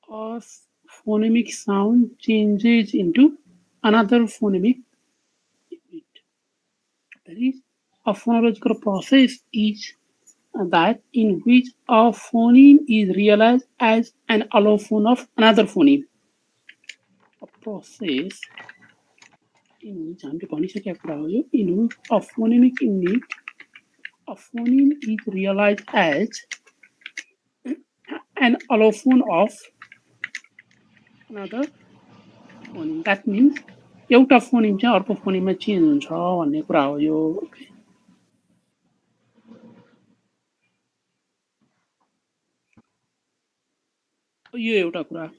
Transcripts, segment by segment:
a phonemic sound changes into another phonemic unit. That is, a phonological process is that in which a phoneme is realized as an allophone of another phoneme. A process in which a phonemic unit, a phoneme is realized as an allophone of another phoneme. That means एउटा phoneme चाहिँ अर्को फोनिममा change हुन्छ भन्ने कुरा हो यो. यो एउटा कुरा.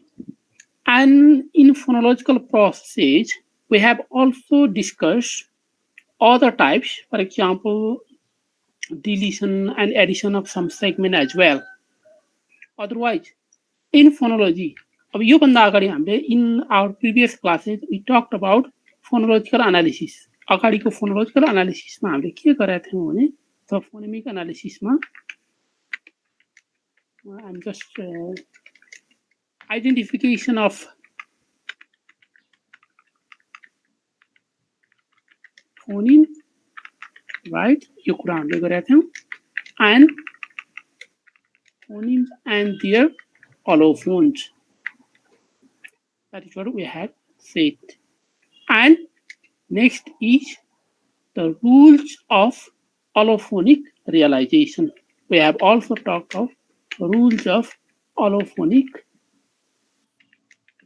And in phonological processes, we have also discussed other types, for example, deletion and addition of some segment as well. Otherwise, in phonology, अब योभन्दा अगाडि हामीले in our previous classes we talked about phonological analysis. अगाडिको phonological analysis मा हामीले के गरेका थियौं भने the phonemic analysis मा I'm just identification of phoneme, right? यो कुरा हामीले गरेका थियौं. And phonemes and their allophones. That is what we had said. And next is the rules of allophonic realization. We have also talked of rules of allophonic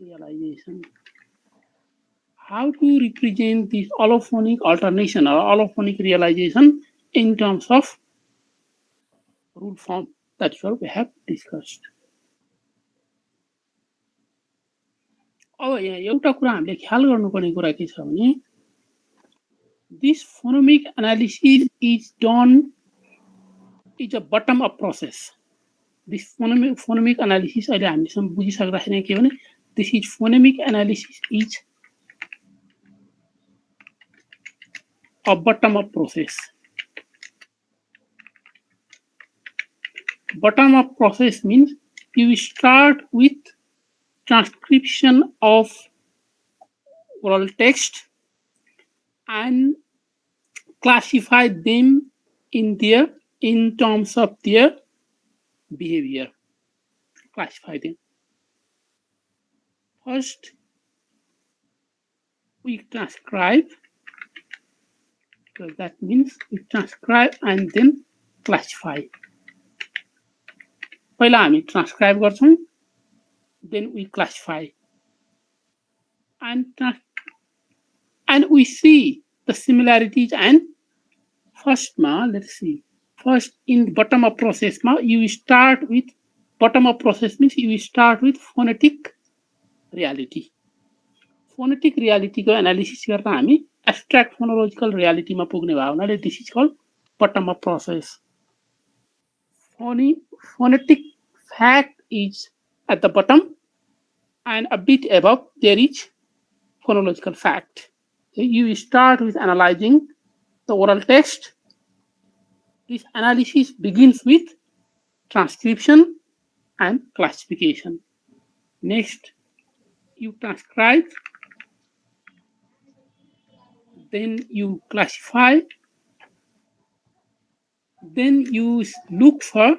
realization. How to represent this allophonic alternation or allophonic realization in terms of rule form. That's what we have discussed. अब यहाँ एउटा कुरा हामीले ख्याल गर्नुपर्ने कुरा के छ भने this phonemic analysis is done is a bottom up process. This phonemic analysis अहिले हामीसँग बुझिसक्दाखेरि के भने this is phonemic analysis is a bottom up process. Bottom up process means you start with transcription of oral text and classify them in terms of their behavior. Classify them. First, we transcribe, because that means we transcribe and then classify. पहिला हामी transcribe गर्छौं, then we classify. And we see the similarities. And first let's see. First, in bottom up process you start with bottom up process means you start with phonetic reality. Phonetic reality को analysis गर्दा हामी abstract phonological reality मा पुग्ने भयो हुनाले this is called bottom up process. Phonetic fact is at the bottom, and a bit above there is phonological fact. You start with analyzing the oral text. This analysis begins with transcription and classification. Next, you transcribe, then you classify, then you look for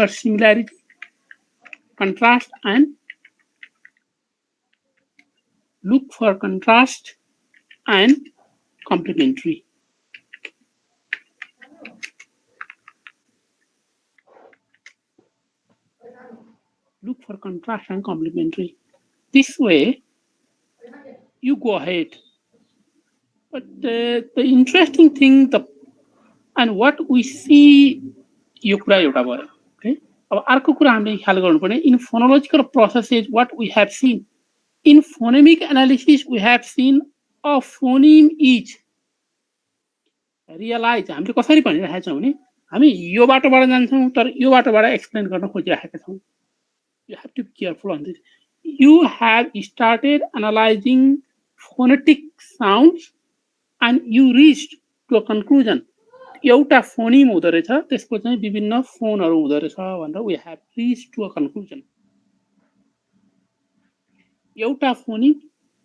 similarity, contrast, and complementary. Look for contrast and complementary. This way, you go ahead. But the interesting thing, and what we see, यो कुरा एउटा भयो. Okay? अब अर्को कुरा हामीले ख्याल गर्नुपर्ने in phonological processes what we have seen. In phonemic analysis we have seen a phoneme is realized. हामीले कसरी भनिरहेका छौं भने हामी यो बाटोबाट जान्छौं तर यो बाटोबाट एक्सप्लेन गर्न खोजिरहेका छौं. You have to be careful on this. You have started analyzing phonetic sounds and you reached to a conclusion एउटा फोनिम हुँदो रहेछ, त्यसको चाहिँ विभिन्न फोनहरू हुँदो रहेछ भनेर we have reach to a conclusion. एउटा फोनिम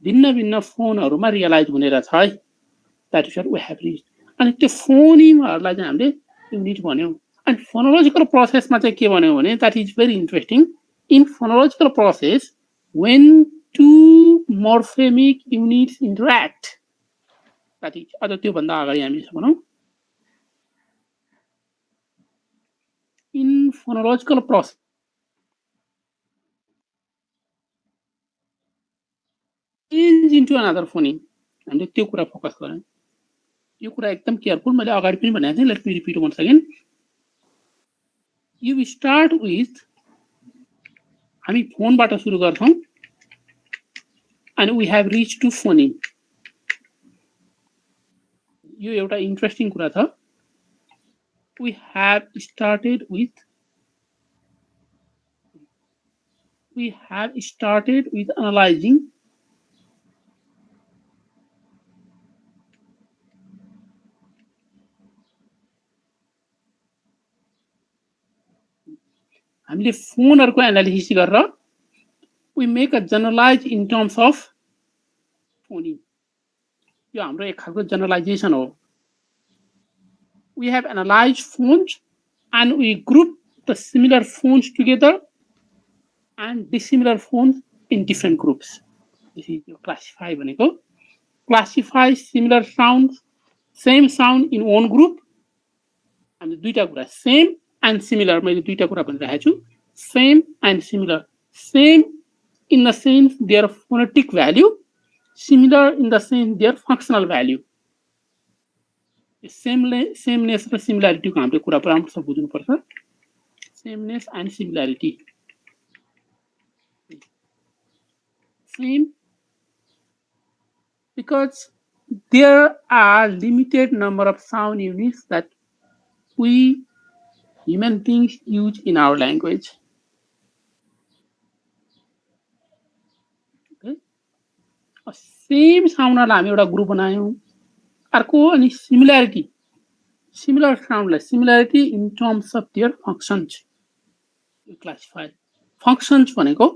भिन्न भिन्न फोनहरूमा रियलाइज हुने रहेछ है, that is we have reach. अनि त्यो फोनिमहरूलाई चाहिँ हामीले युनिट भन्यौँ। अनि फोनोलोजिकल प्रोसेसमा चाहिँ के भन्यो भने that is very interesting. In phonological process when two morphemic units interact, that is अझ त्योभन्दा अगाडि हामी भनौँ in phonological process change into another phoneme, हामीले त्यो कुरा फोकस गरौँ। यो कुरा एकदम केयरफुल, मैले अगाडि पनि भनेको थिएँ, let me repeat once again. You start with, हामी फोनबाट सुरु गर्छौँ and we have reached to phoneme. यो एउटा इन्ट्रेस्टिङ कुरा छ। We have started with analyzing हामीले फोनहरुको एनालिसिस गरेर we make a generalize in terms of phoneme. यो हाम्रो एक खालको जनरलाइजेसन हो। We have analyzed phones and we group the similar phones together and dissimilar phones in different groups. This is your classify भनेको। Classify similar sounds, same sound in one group, and दुईटा कुरा same and similar, मैले दुईटा कुरा भनिरहेको छु, same and similar. Same in the sense their phonetic value, similar in the sense their functional value. Sameness र similarity को हामीले कुरा राम्रोसँग बुझ्नुपर्छ। Sameness and similarity. Same because there are limited number of sound units that we human beings use in our language. Okay? Same sound लाई हामी एउटा group बनायौं। अर्को अनि सिमिलरिटी, सिमिलर साउन्डलाई similarity in terms of their functions classify. Functions भनेको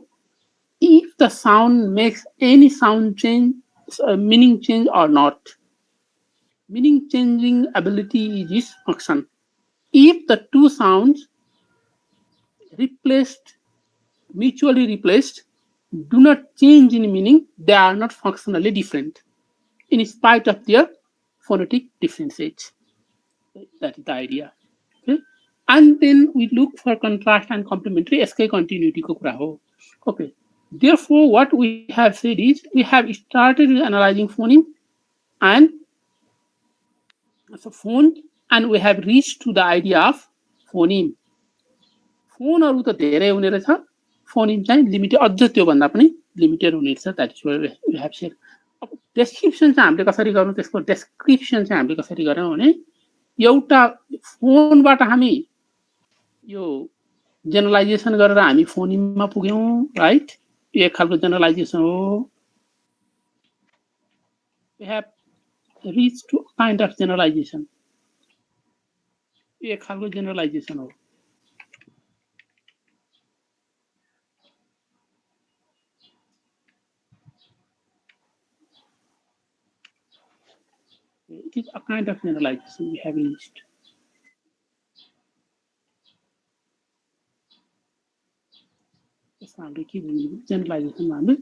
if the sound makes any sound change, meaning change or not. Meaning changing ability is its function. If the two sounds mutually replaced, do not change in meaning, they are not functionally different in spite of their phonetic differences. That is the idea. Okay? And then we look for contrast and complementary, यसकै continuity को कुरा हो। Okay. Therefore, what we have said is we have started with analyzing phoneme and we have reached to the idea of phoneme. फोनहरु त धेरै हुने रहेछ, phoneme चाहिँ limited, अझ त्यो भन्दा पनि लिमिटेड हुने रहेछ। That is what we have said. अब डेस्क्रिप्सन चाहिँ हामीले कसरी गर्नु, त्यसको डेस्क्रिप्सन चाहिँ हामीले कसरी गर्यौं भने एउटा फोनबाट हामी यो जेनरलाइजेसन गरेर हामी फोनिममा पुग्यौं, राइट? यो एक खालको जेनरलाइजेसन हो। We have reached to kind of generalization. यो एक खालको जेनरलाइजेसन हो। It is a kind of generalization we have reached. Generalization हामीले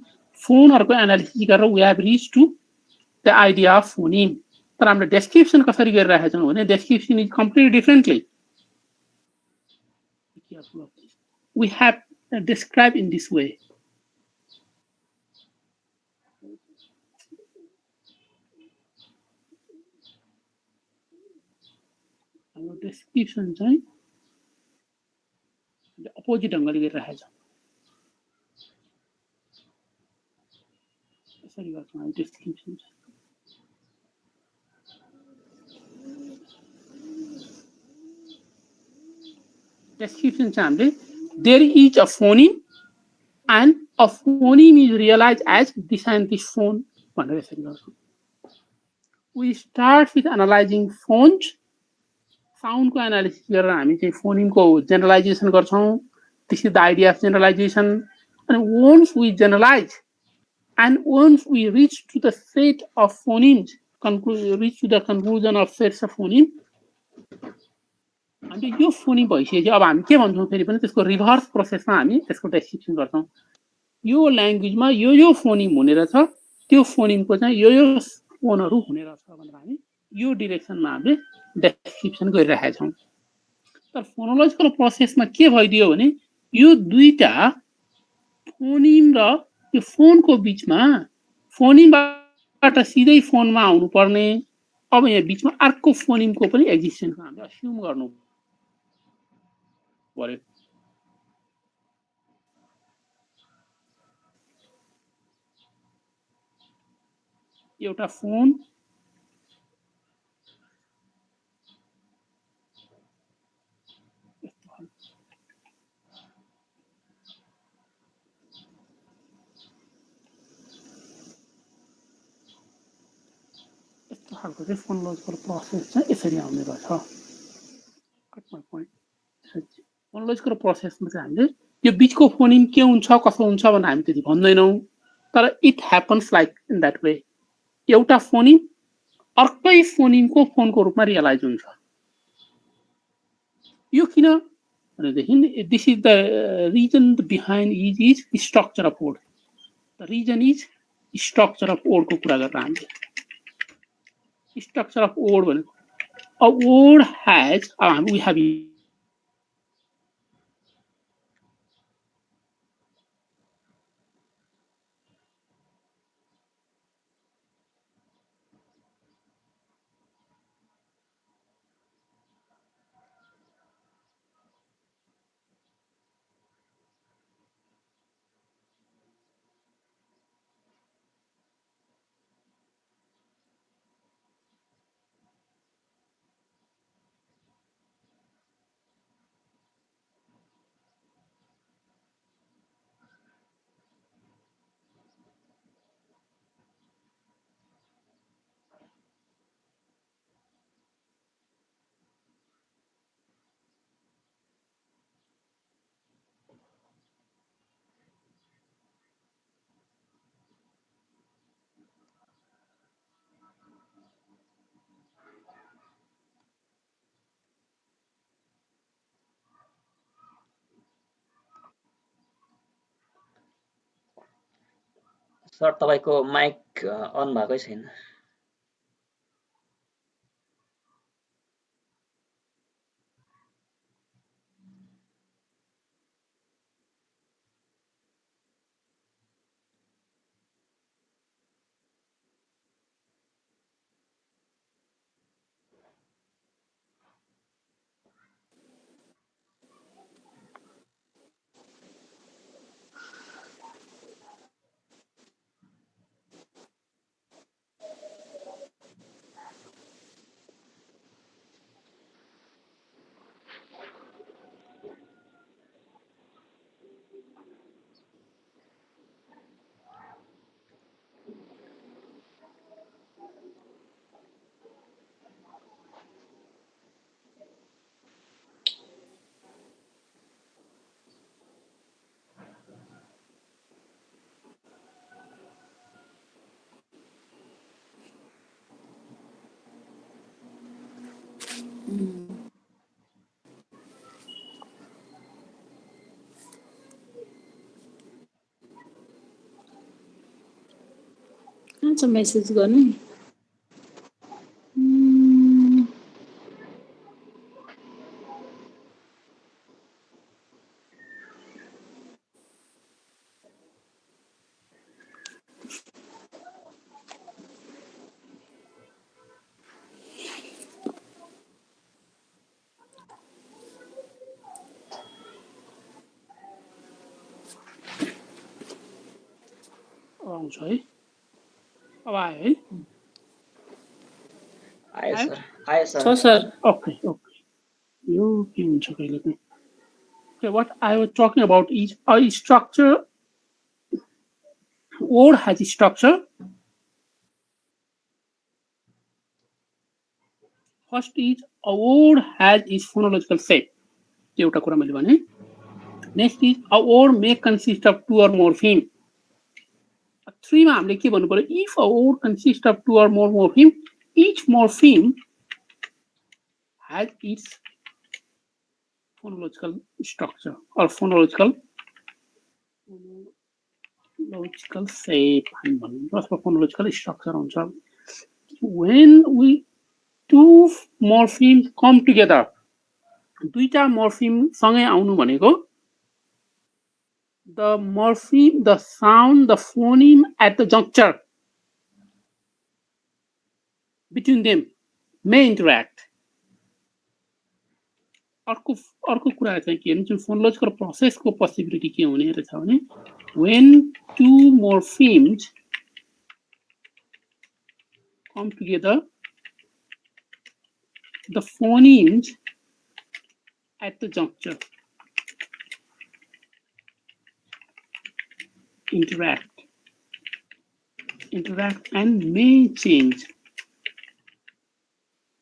फोनहरुको एनालिसिस गरेर we have reached to the idea of phoneme. तर हामीले डेस्क्रिप्सन कसरी गरिरहेका छौं भने description is completely differently. We have described in this way. हाम्रो डेस्क्रिप्सन चाहिँ अपोजिट ढंगले गरिरहेका छौं। यसरी गर्छौं हामी डेस्क्रिप्सन। Description चाहिँ हामीले there is a phoneme and a phoneme is realized as this and this phone भनेर यसरी गर्छौं। We start with analyzing phones साउन्डको एनालिसिस गरेर हामी चाहिँ फोनिमको जेनरलाइजेसन गर्छौँ. This is the idea of generalisation. And once we generalize and once we reach to the set of phonemes, reach to the conclusion of sets of phoneme, हामीले यो phoneme भइसकेपछि अब हामी के भन्छौँ फेरि पनि त्यसको रिभर्स प्रोसेसमा हामी त्यसको डेस्क्रिप्सन गर्छौँ. यो ल्याङ्ग्वेजमा यो फोनिम हुने रहेछ, त्यो फोनिमको चाहिँ यो फोनहरू हुने रहेछ भनेर हामी यो डिरेक्सनमा हामीले डेस्क्रिप्सन गरिरहेका छौँ. तर फोनोलोजिकल प्रोसेसमा के भइदियो भने यो दुईटा फोनिम र यो फोनको बिचमा फोनिमबाट सिधै फोनमा आउनुपर्ने, अब यहाँ बिचमा अर्को फोनिमको पनि एक्जिस्टेन्स हामीले अस्युम गर्नु पर्यो. एउटा फोन यस्तो खालको चाहिँ फोनोलोजिकल प्रोसेस चाहिँ यसरी आउने रहेछ. Cut my point. फोनोलोजिकल प्रोसेसमा चाहिँ हामीले यो बिचको फोनिम के हुन्छ कसो हुन्छ भनेर हामी त्यति भन्दैनौँ, तर it happens like in that way. एउटा फोनिम अर्कै फोनिमको फोनको रूपमा रियलाइज हुन्छ. यो किन भनेदेखि this is the reason behind is structure of word. The reason is structure of वर्डको कुरा गरेर हामीले स्ट्रक्चर अफ वर्ड भनेको a word has we have sir तपाईको माइक अन भएकै छैन. कहाँ छ मेसेज गर्ने? आउँछ है. अब आयो है. आयो सर. आयो सर. छ सर. Okay okay. यो के हुन्छ कहिले पनि. Okay, what I was talking about is a structure. Word has a structure. First is A word has its phonological shape. एउटा कुरा मैले भने. Next is a word may consist of 2 or more morpheme. 3 मा हामीले के भन्नु पर्यो? If a word consists of 2 or more morpheme, each morpheme has its phonological structure or phonological shape हामी भन्नु अथवा phonological structure हुन्छ. When we two morphemes come together, दुईटा morpheme सँगै आउनु भनेको the morpheme, the sound, the phoneme at the juncture between them may interact. अर्को कुरा चाहिँ के हुन्छ फोनोलोजिकल प्रोसेसको पोसिबिलिटी के हुने रहेछ भने when two morphemes come together, the phonemes at the juncture interact and may change,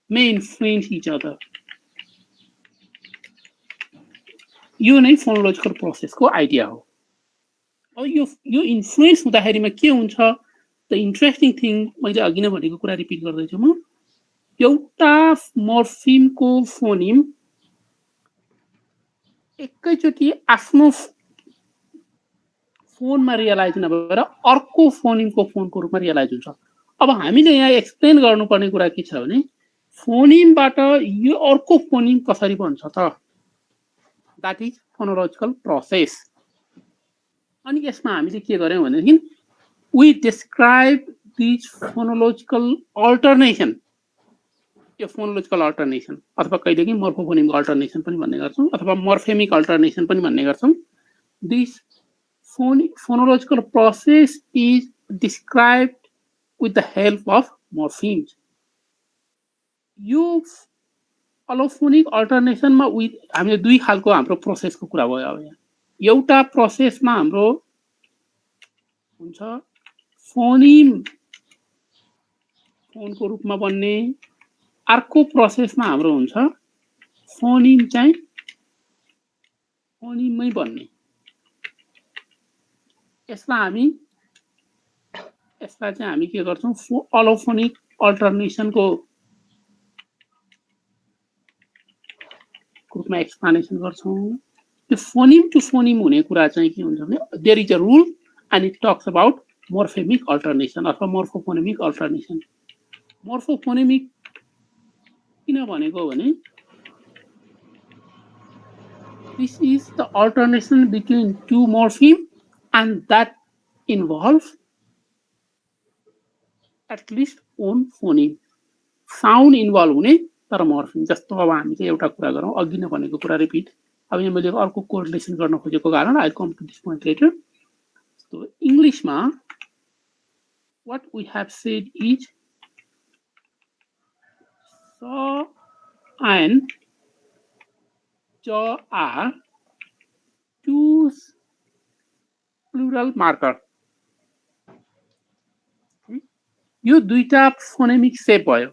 may influence each other. यो नै फोनोलोजिकल प्रोसेसको आइडिया हो. अब यो इन्फ्लुएन्स हुँदाखेरिमा के हुन्छ? द इन्ट्रेस्टिङ थिङ मैले अघि नै भनेको कुरा रिपिट गर्दैछु म. एउटा मोर्फिमको फोनिम एकैचोटि आफ्नो फोनमा रियलाइज नभएर अर्को फोनिमको फोनको रूपमा रियलाइज हुन्छ. अब हामीले यहाँ एक्सप्लेन गर्नुपर्ने कुरा के छ भने फोनिमबाट यो अर्को फोनिम कसरी बन्छ त? That is phonological process. अनि यसमा हामीले के गर्यौं भनेदेखि we describe this phonological alternation. यो phonological alternation अथवा कहिलेकाहीँ morphophonetic alternation पनि भन्ने गर्छौं अथवा morphemic alternation पनि भन्ने गर्छौं. This phonological process is described with the help of morphemes. यो अलोफोनिक अल्टरनेसनमा हामीले दुई खालको हाम्रो प्रोसेसको कुरा भयो. अब यहाँ एउटा प्रोसेसमा हाम्रो हुन्छ फोनिम फोनको रूपमा बन्ने, अर्को प्रोसेसमा हाम्रो हुन्छ फोनिम चाहिँ फोनिममै बन्ने. यसलाई चाहिँ हामी के गर्छौं अलोफोनिक अल्टरनेसनको ग्रुपमा एक्सप्लेनेसन गर्छौं. त्यो फोनिम टु फोनिम हुने कुरा चाहिँ के हुन्छ भने there is a rule and it talks about morphemic alternation अथवा मोर्फोफोनेमिक अल्टरनेसन. मोर्फोफोनेमिक किन भनेको भने this is the alternation between two morpheme and that involves at least one phoneme. Sound involve हुने तर मोर्फिम जस्तो. अब हामी चाहिँ एउटा कुरा गरौँ अघि नै भनेको कुरा रिपिट. अब यहाँ मैले अर्को कोरिलेसन गर्न खोजेको कारण I come to this point later. So इंग्लिशमा what we have said is saw and jaw are two plural marker. यो दुईटा फोनेमिक सेप भयो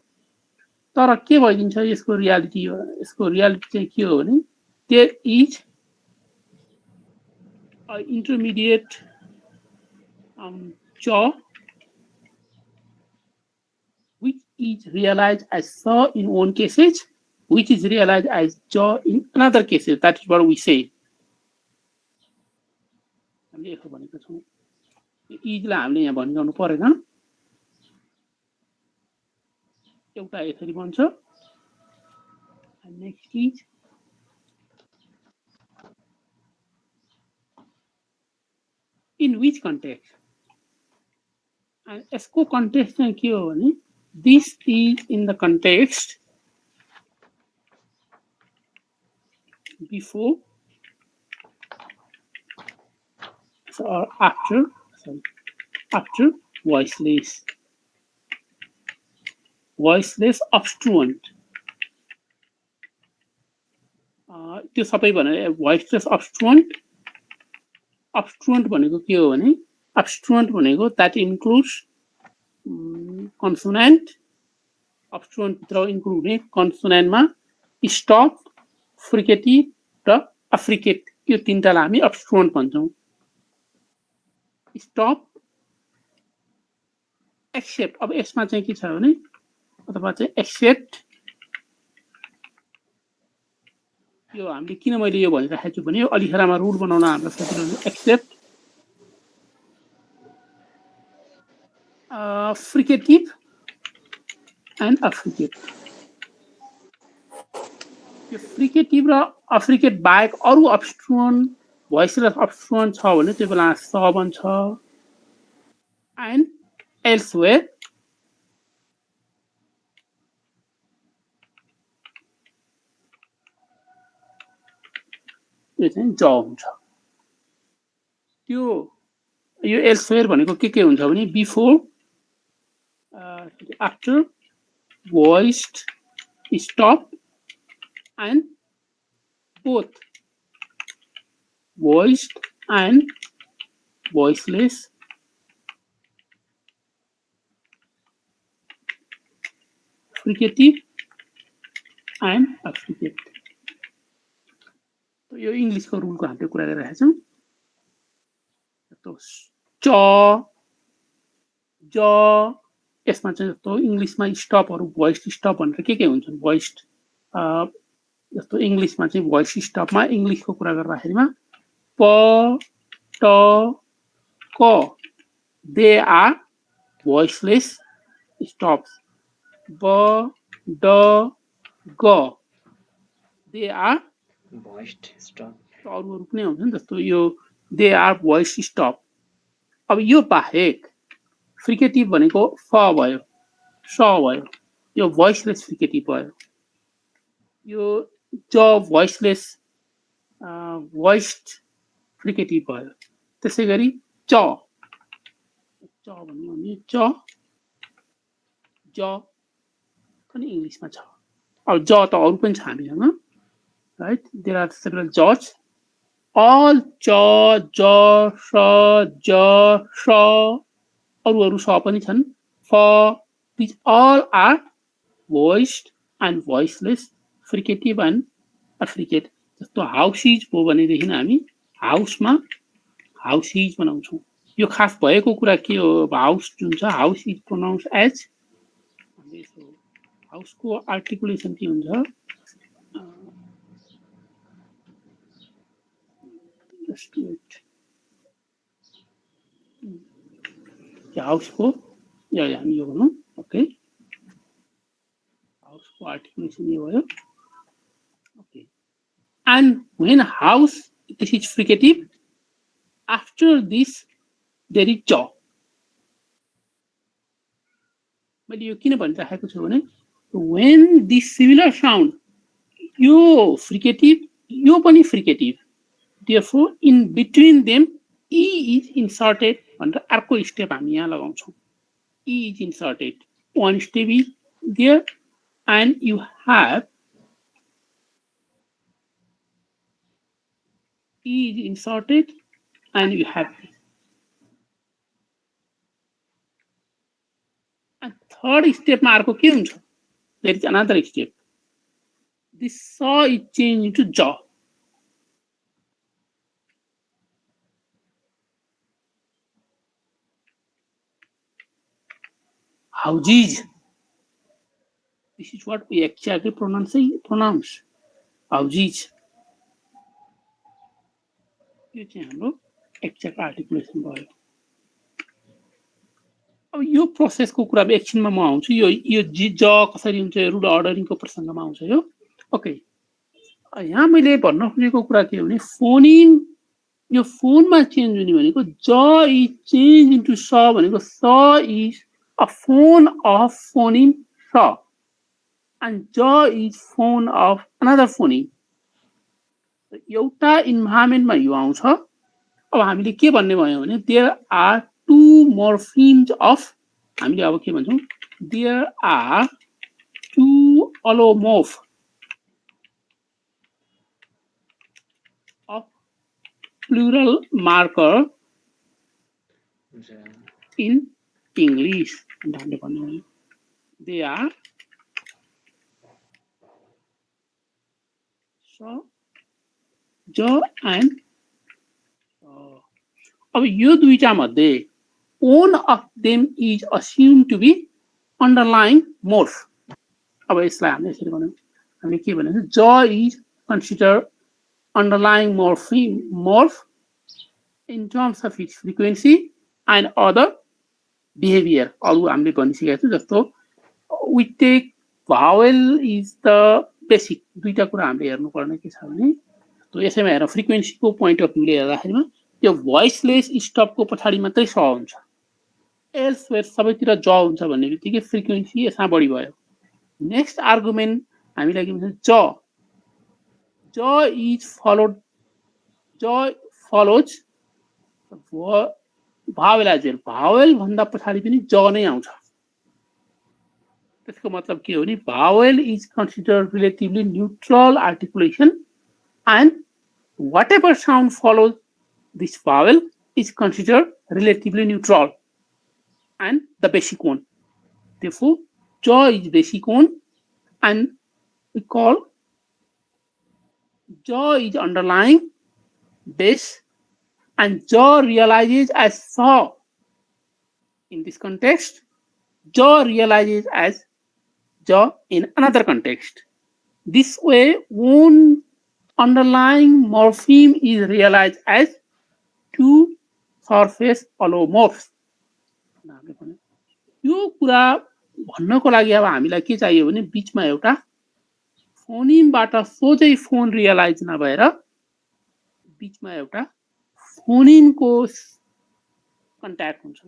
तर के भइदिन्छ यसको रियालिटी चाहिँ के हो भने there is a intermediate jaw which is realized as saw in one cases, which is realized as jaw in another cases. That is what we say. हामीले यसो भनेको छौं. इजलाई हामीले यहाँ भनिरहनु परेन. एउटा यसरी बन्छ. Next is in which context? And यसको कन्टेक्स्ट चाहिँ के हो भने this is in the context before or after voiceless obstruent. त्यो सबै भने voiceless obstruent भनेको के हो भने obstruent भनेको that includes consonant. obstruent भित्र इन्क्लुड हुने consonant मा स्टप, फ्रिकेटिभ र अफ्रिकेट, यो तीनटालाई हामी अब्स्ट्रुएन्ट भन्छौँ। स्टप, एक्सेप्ट, अब यसमा चाहिँ के छ भने अथवा चाहिँ एक्सेप्ट, यो हामीले किन मैले यो भनिराखेको छु भने यो अलिखेरमा रुल बनाउन हाम्रो सजिलो। Except, fricative and affricate. यो फ्रिकेटिभ र अफ्रिकेट बाहेक अरू अब्स्ट्रुएन्ट भोइसलेस अब्स्ट्रुएन्ट छ भने त्यो बेला स बन्छ। एन्ड एल्सवेयर यो चाहिँ ज हुन्छ। त्यो यो एल्सवेयर भनेको के हुन्छ भने before, after, voiced, stop and both voiced and voiceless fricative and affricate। यो इङ्ग्लिसको रुलको हामीले कुरा गरिरहेका छौँ। च, ज, यसमा चाहिँ जस्तो इङ्ग्लिसमा स्टपहरू भोइस स्टप भनेर के हुन्छन् भोइस्ड, जस्तो इङ्ग्लिसमा चाहिँ भोइस स्टपमा इङ्ग्लिसको कुरा गर्दाखेरिमा प, ट, क, दे आर भोइसलेस स्टप्स। ब, ड, ग, दे आर भोइस्ड स्टप। अरू पनि हुन्छ नि, जस्तो यो दे आर भोइस स्टप। अब यो बाहेक फ्रिकेटिभ भनेको फ भयो, स भयो, यो भोइसलेस फ्रिकेटिभ भयो। यो ज भोइसलेस भोइस्ड फ्रिकेटिभ भयो। त्यसै गरी च, च भन्यो भने च, ज पनि इङ्ग्लिसमा छ। अब ज त अरू पनि छ हामीसँग, राइट? देयर आर सेभरल जज, अल च, ज, स, ज, स, अरू स पनि छन्। फ, these all are voiced and voiceless fricative and affricate. जस्तो हाउसिज भयो भनेदेखि हामी हाउसमा हाउसिज बनाउँछौँ। यो खास भएको कुरा के हो, हाउस जुन छ हाउस इज प्रोनाउन्स एज, हाउसको आर्टिकुलेसन के हुन्छ, हाउसको हामी यो भनौँ, ओके, हाउसको आर्टिकुलेसन यो भयो, okay. And when house, this is fricative, after this there is च। मैले यो किन भनिराखेको छु भने when this similar sound, यो फ्रिकेटिभ, यो पनि fricative, therefore in between them e is inserted भनेर अर्को स्टेप हामी यहाँ लगाउँछौँ। e is inserted, one step is there and you have e is inserted and you have this. And third step मा अर्को के हुन्छ, there is another step, this saw is changed into jaw. Houses, this is what we actually pronounce houses। यो चाहिँ हाम्रो exact आर्टिकुलेसन भयो। अब यो प्रोसेसको कुरा एकछिनमा म आउँछु। यो ज कसरी हुन्छ, रुल अर्डरिङको प्रसङ्गमा आउँछ यो, ओके। यहाँ मैले भन्न खोजेको कुरा के हो भने फोनिम, यो फोनमा चेन्ज हुने भनेको ज इज चेन्ज इन्टु स भनेको स is a phone of phoneme स एन्ड ज is phone of another phoneme. एउटा इन्भाइरोमेन्टमा यो आउँछ। अब हामीले के भन्ने भयो भने there are two morphemes of, हामीले अब के भन्छौँ, there are two allomorph of plural marker in English. हामीले भन्ने भयो, they are two morphemes of plural marker in English. अब यो प्रोसेसको कुरा के हो भने फोनिम, फोनिम ज एन्ड अब यो दुईटा मध्ये one of them is assumed to be underlying morph. अब यसलाई हामीले यसरी भन्यौं हामीले के भनेको ज is considered underlying morph in terms of its frequency and other behavior. अरु हामीले भनिसकेका छौं जस्तो we take vowel is the basic. दुईटा कुरा हामीले हेर्नु पर्ने के छ भने त्यो यसैमा हेर फ्रिक्वेन्सीको पोइन्ट अफ भ्यूले हेर्दाखेरिमा त्यो भोइसलेस स्टपको पछाडी मात्रै स हुन्छ एल्सवेयर सबैतिर ज हुन्छ भन्ने बित्तिकै फ्रिक्वेन्सी यसमा बढी भयो नेक्स्ट आर्गुमेन्ट हामीलाई के भन्छ ज is follows vowel as well vowel भन्दा पछाडी पनि ज नै आउँछ त्यसको मतलब के हो नि vowel is considered relatively neutral articulation and whatever sound follows this vowel is considered relatively neutral and the basic one. Therefore, jaw is basic one and we call jaw is underlying base and jaw realizes as saw. In this context, jaw realizes as jaw in another context. This way, one underlying morpheme is realized as two surface allomorphs. यो कुरा भन्नको लागि अब हामीलाई के चाहियो भने बीचमा एउटा फोनिमबाट सोझै फोन रियलाइज नभएर बीचमा एउटा फोनिमको कन्ट्याक्ट हुन्छ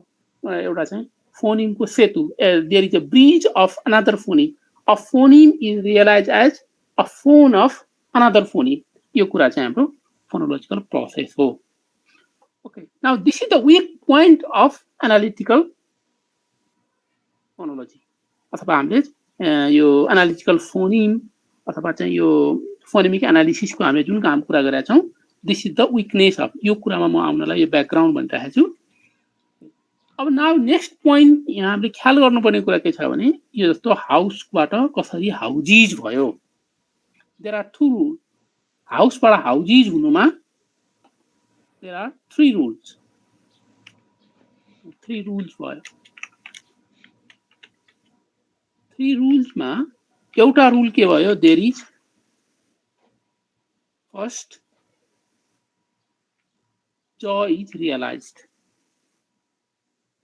एउटा चाहिँ फोनिमको सेतु there is a bridge of another phoneme a phoneme is realise as a phone of another phoneme. यो कुरा चाहिँ हाम्रो फोनोलोजिकल प्रोसेस हो okay now this is the weak point of analytical phonology अथवा हामीले यो एनालिटिकल फोनिम अथवा चाहिँ यो फोनेमिक एनालिसिसको हामीले जुन काम कुरा गरेका छौं this is the weakness of यो कुरामा म आउनलाई यो ब्याकग्राउन्ड भनिरहेको छु अब नाउ नेक्स्ट पोइन्ट यहाँ हामीले ख्याल गर्नुपर्ने कुरा के छ भने यो जस्तो हाउसबाट कसरी हाउजिज भयो there are two rules house para houses hunuma there are three rules भयो three rules ma euta rule ke bhayo there is first jaw is realized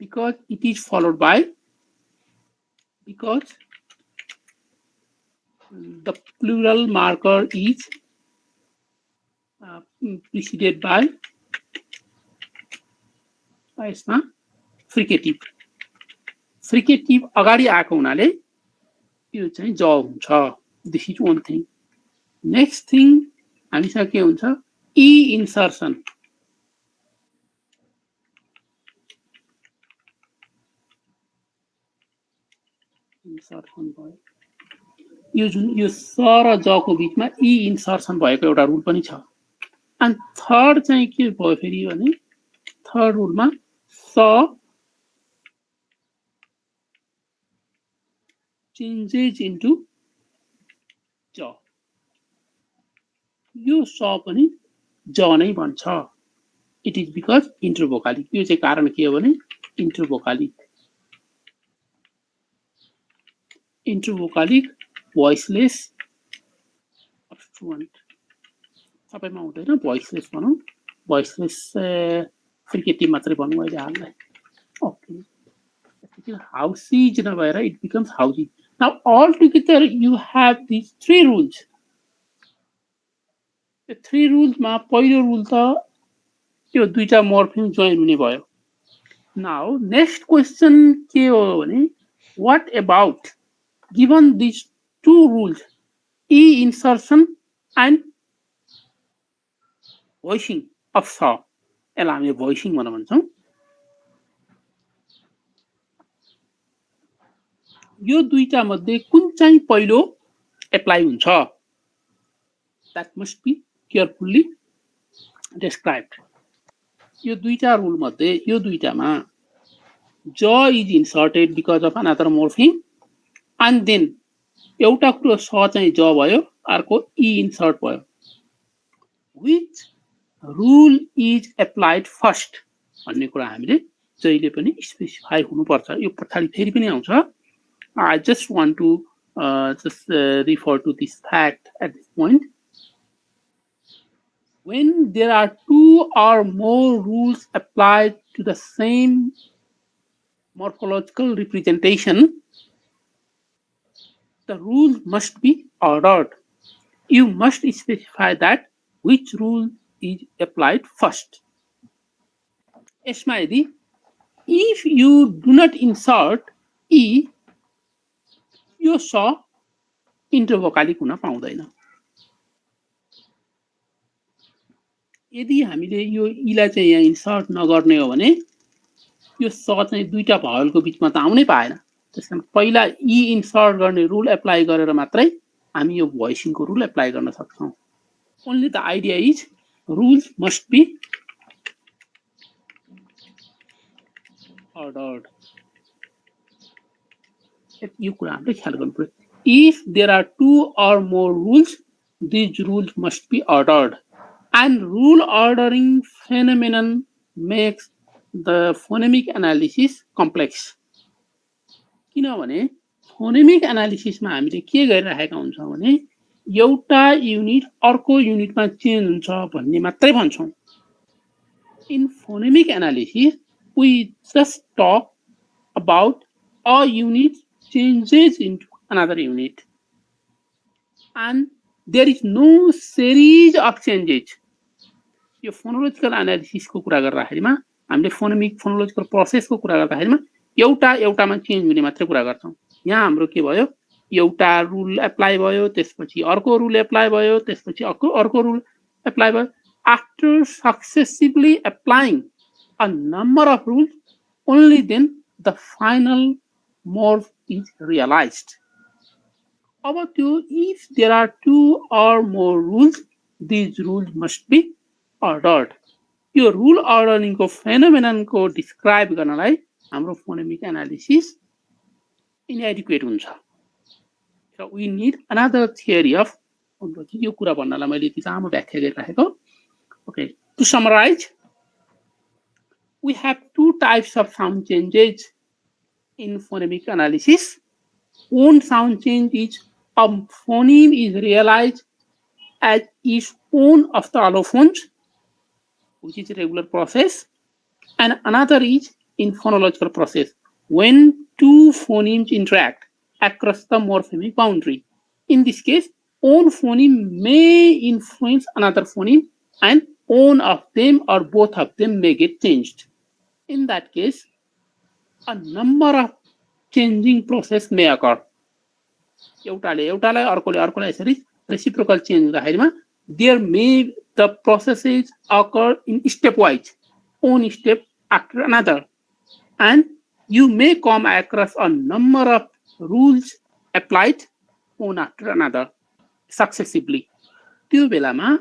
because it is followed by the plural marker is preceded by यसमा fricative अगाडि आएको हुनाले यो चाहिँ ज हुन्छ this is one thing next thing हामीसँग के हुन्छ ई इन्सर्सन भयो यो जुन यो स र ज को बीचमा ई इन्सर्सन भएको एउटा रुल पनि छ अनि थर्ड चाहिँ के भयो फेरि भने थर्ड रुलमा स चेन्जेस इन्टु ज यो स पनि ज नै बन्छ इट इज बिकज इन्टरभोकालिक यो चाहिँ कारण के हो भने इन्टरभोकालिक voiceless obstruent सबैमा हुँदैन voiceless भनौं voiceless फ्रिकेटिभ मात्रै भनौं अहिले हाललाई ओके houses नभएर it becomes houses now all together you have these three rules the three rules मा पहिलो रुल त यो दुईटा मोर्फिम जोइन हुने भयो now next question के हो भने what about given these two rules e insertion and voicing of saw यसलाई हामीले voicing भन्छौं यो दुईटा मध्ये कुन चाहिँ पहिलो एप्लाई हुन्छ that must be carefully described यो दुईटा रुल मध्ये यो दुईटामा j is inserted because of another morpheme and then एउटा कुरो स चाहिँ ज भयो अर्को ई इन्सर्ट भयो which rule is applied first भन्ने कुरा हामीले जहिले पनि स्पेसिफाई हुनुपर्छ यो पछाडि फेरि पनि आउँछ I just want to just refer to this fact at this point. When there are two or more rules applied to the same morphological representation, the rule must be ordered. You must specify that which rule is applied first. यसमा यदि if you do not insert e, यो स इन्टरभोकालिक हुन पाउँदैन यदि हामीले यो इलाई चाहिँ यहाँ इन्सर्ट नगर्ने हो भने यो स चाहिँ दुईटा भवलको बीचमा त आउनै पाएन त्यसकारण पहिला ई इन्सर्ट गर्ने रुल एप्लाई गरेर मात्रै हामी यो भोइसिङको रुल एप्लाई गर्न सक्छौं only the idea is rules must be ordered. यो कुरा हामीले ख्याल गर्नुपर्छ if there are two or more rules these rules must be ordered and rule ordering phenomenon makes the phonemic analysis complex किनभने phonemic एनालिसिसमा हामीले के गरिरहेका हुन्छौं भने एउटा युनिट अर्को युनिटमा चेन्ज हुन्छ भन्ने मात्रै भन्छौं in phonemic analysis we just talk about a unit changes into another unit and there is no series of changes यो फोनोलोजिकल एनालिसिस को कुरा गर्दाखेरिमा हामीले फोनोलोजिकल प्रोसेस को कुरा गर्दाखेरिमा एउटामा चेन्ज हुने मात्रै कुरा गर्छौं यहाँ हाम्रो के भयो एउटा रुल एप्लाई भयो त्यसपछि अर्को रुल एप्लाई भयो त्यसपछि अर्को रुल एप्लाई भयो after successively applying a number of rules only then the final morph is realized about त्यो if there are two or more rules these rules must be ordered यो rule ordering को phenomenon को describe गर्नलाई हाम्रो phonemic analysis inadequate हुन्छ so we need another theory of यो कुरा भन्नलाई मैले यति लामो व्याख्या गरिराखेको okay to summarize we have two types of sound changes in phonemic analysis one sound change is a phoneme is realized as is one of the allophones which is a regular process and another is in phonological process when two phonemes interact across the morphemic boundary in this case one phoneme may influence another phoneme and one of them or both of them may get changed in that case a number of changing process may occur एउटालाई अर्कोलाई यसरी reciprocal change हुँदाखेरिमा there may the processes occur in stepwise one step after another and you may come across a number of rules applied one after another successively त्यो बेलामा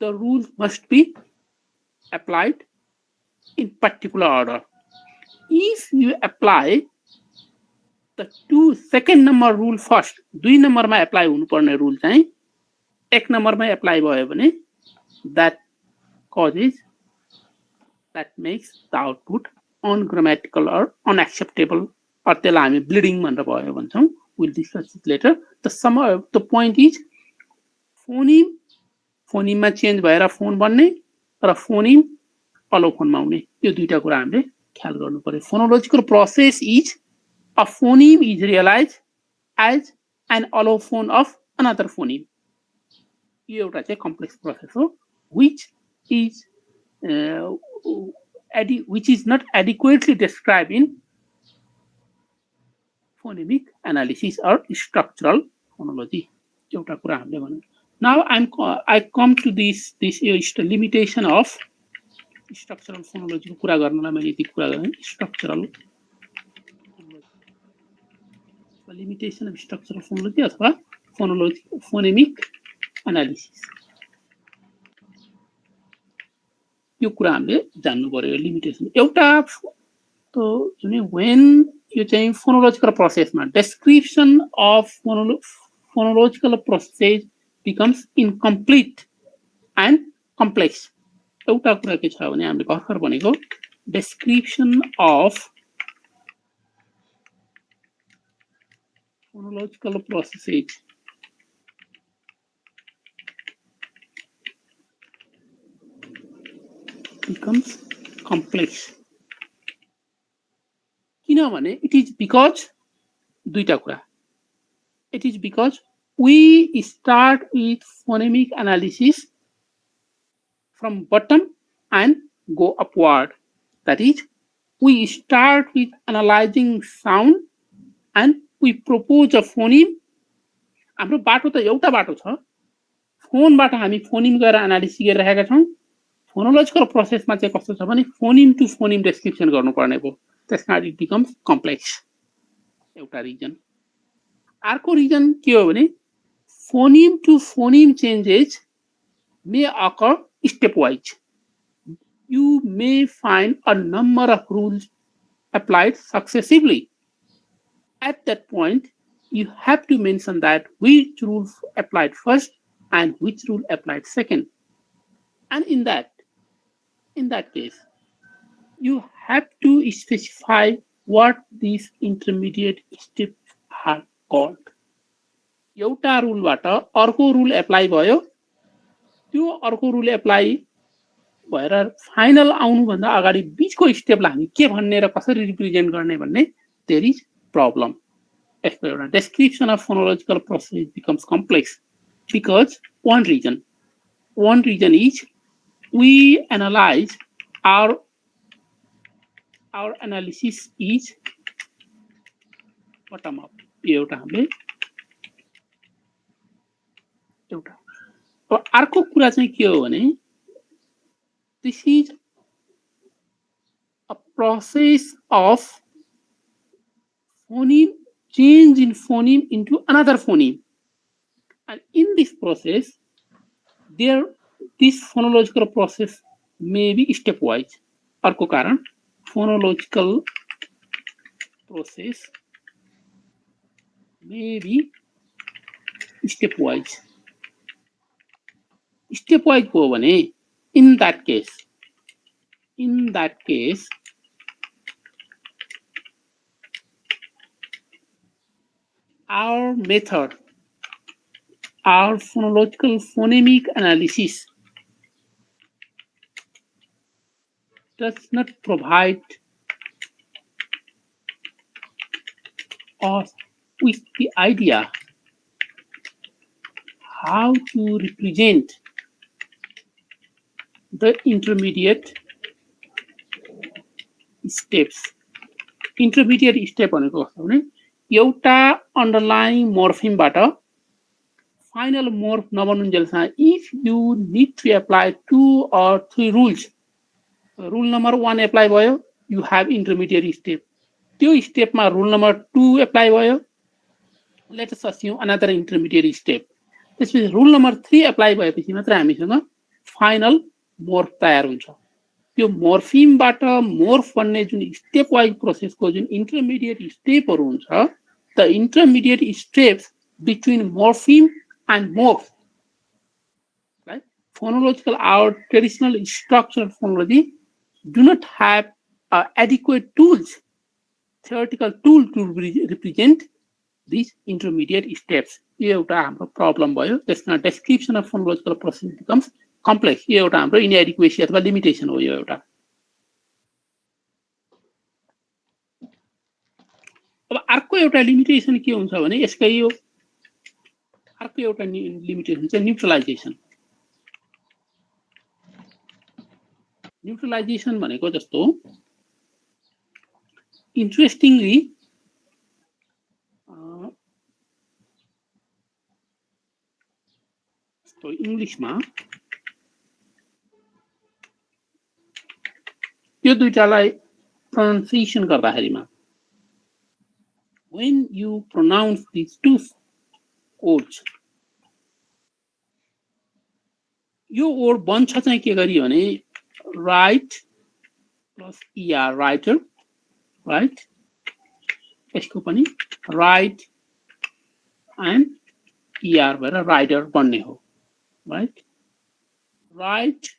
the rules must be applied in particular order if you apply the second number rule first दुई नम्बरमा apply हुनुपर्ने rule चाहिँ एक नम्बरमै apply भयो भने that makes the output ungrammatical or unacceptable or त्यसलाई हामी bleeding भनेर भयो भन्छौं we'll discuss it later the point is फोनिममा चेन्ज भएर फोन बन्ने र फोनिम अलोफोनमा आउने यो दुईटा कुरा हामीले ख्याल गर्नु पर्यो phonological process is a phoneme is realized as an allophone of another phoneme यो एउटा चाहिँ कम्प्लेक्स प्रोसेस हो which is not adequately described in phonemic analysis or structural phonology एउटा कुरा हामीले भन्नु now I come to this is the limitation of structural phonology को कुरा गर्नलाई मैले यति कुरा गरेँ structural limitation of structural phonology अथवा phonemic analysis यो कुरा हामीले जान्नु पर्यो लिमिटेसन एउटा त जुन when यो चाहिँ phonological processमा description of phonological process becomes incomplete and complex एउटा कुरा के छ भने हामीले भर्खर भनेको description of phonological processes becomes complex किनभने it is because दुईटा कुरा it is because we start with phonemic analysis from bottom and go upward. That is, we start with analyzing sound and we propose a phoneme. हाम्रो बाटो त एउटा बाटो छ फोनबाट हामी फोनिम गरेर एनालिसिस गरिरहेका छौं फोनोलोजिकल प्रोसेसमा चाहिँ कस्तो छ भने फोनिम टु फोनिम डेस्क्रिप्सन गर्नुपर्ने भयो त्यसकारण इट बिकम्स कम्प्लेक्स एउटा रिजन अर्को रिजन के हो भने phoneme to phoneme changes may occur stepwise. You may find a number of rules applied successively. At that point, you have to mention that which rule applied first and which rule applied second. And in that case, you have to specify what these intermediate steps are called. एउटा रुलबाट अर्को rule apply भयो त्यो अर्को rule apply भएर final आउनुभन्दा अगाडि बीचको स्टेपलाई हामी के भन्ने र कसरी रिप्रेजेन्ट गर्ने भन्ने देयर इज प्रब्लम यसको एउटा description of phonological process becomes complex because one reason is we analyze our analysis is bottom up एउटा हामीले एउटा अर्को कुरा चाहिँ के हो भने this is a process of phoneme change in phoneme into another phoneme and in this process this phonological process may be stepwise अर्को कारण phonological process may be stepwise हो भने in that case our method our phonological phonemic analysis does not provide us with the idea how to represent the intermediate steps. Intermediate step भनेको कस्तो भने एउटा underlying morpheme बाट final morph नबनुन्जेलसम्म if you need to apply 2 or 3 rules rule number 1 apply भयो you have intermediate step त्यो स्टेपमा rule number 2 apply भयो let us assume another intermediate step त्यसपछि rule number 3 apply भएपछि मात्र हामीसँग final morph तयार हुन्छ त्यो मोर्फिमबाट मोर्फ बन्ने जुन स्टेप वाइज प्रोसेसको जुन इन्टरमिडिएट स्टेपहरु हुन्छ the intermediate steps between morpheme and morph right phonological our traditional structural phonology do not have adequate tools theoretical tool to represent these intermediate steps यो एउटा हाम्रो प्रब्लम भयो त्यसमा description of phonological process becomes complex यो एउटा हाम्रो inadequacy अथवा limitation हो यो एउटा अब अर्को एउटा लिमिटेसन के हुन्छ भने यसको यो अर्को एउटा लिमिटेसन चाहिँ न्यूट्रलाइजेसन भनेको जस्तो इन्ट्रेस्टिङली तो इंग्लिशमा यो दुईटालाई pronunciation गर्दाखेरिमा when you pronounce these two words यो word बन्छ चाहिँ के गरी भने write plus er writer right यसको पनि write and er भएर writer बन्ने हो right Right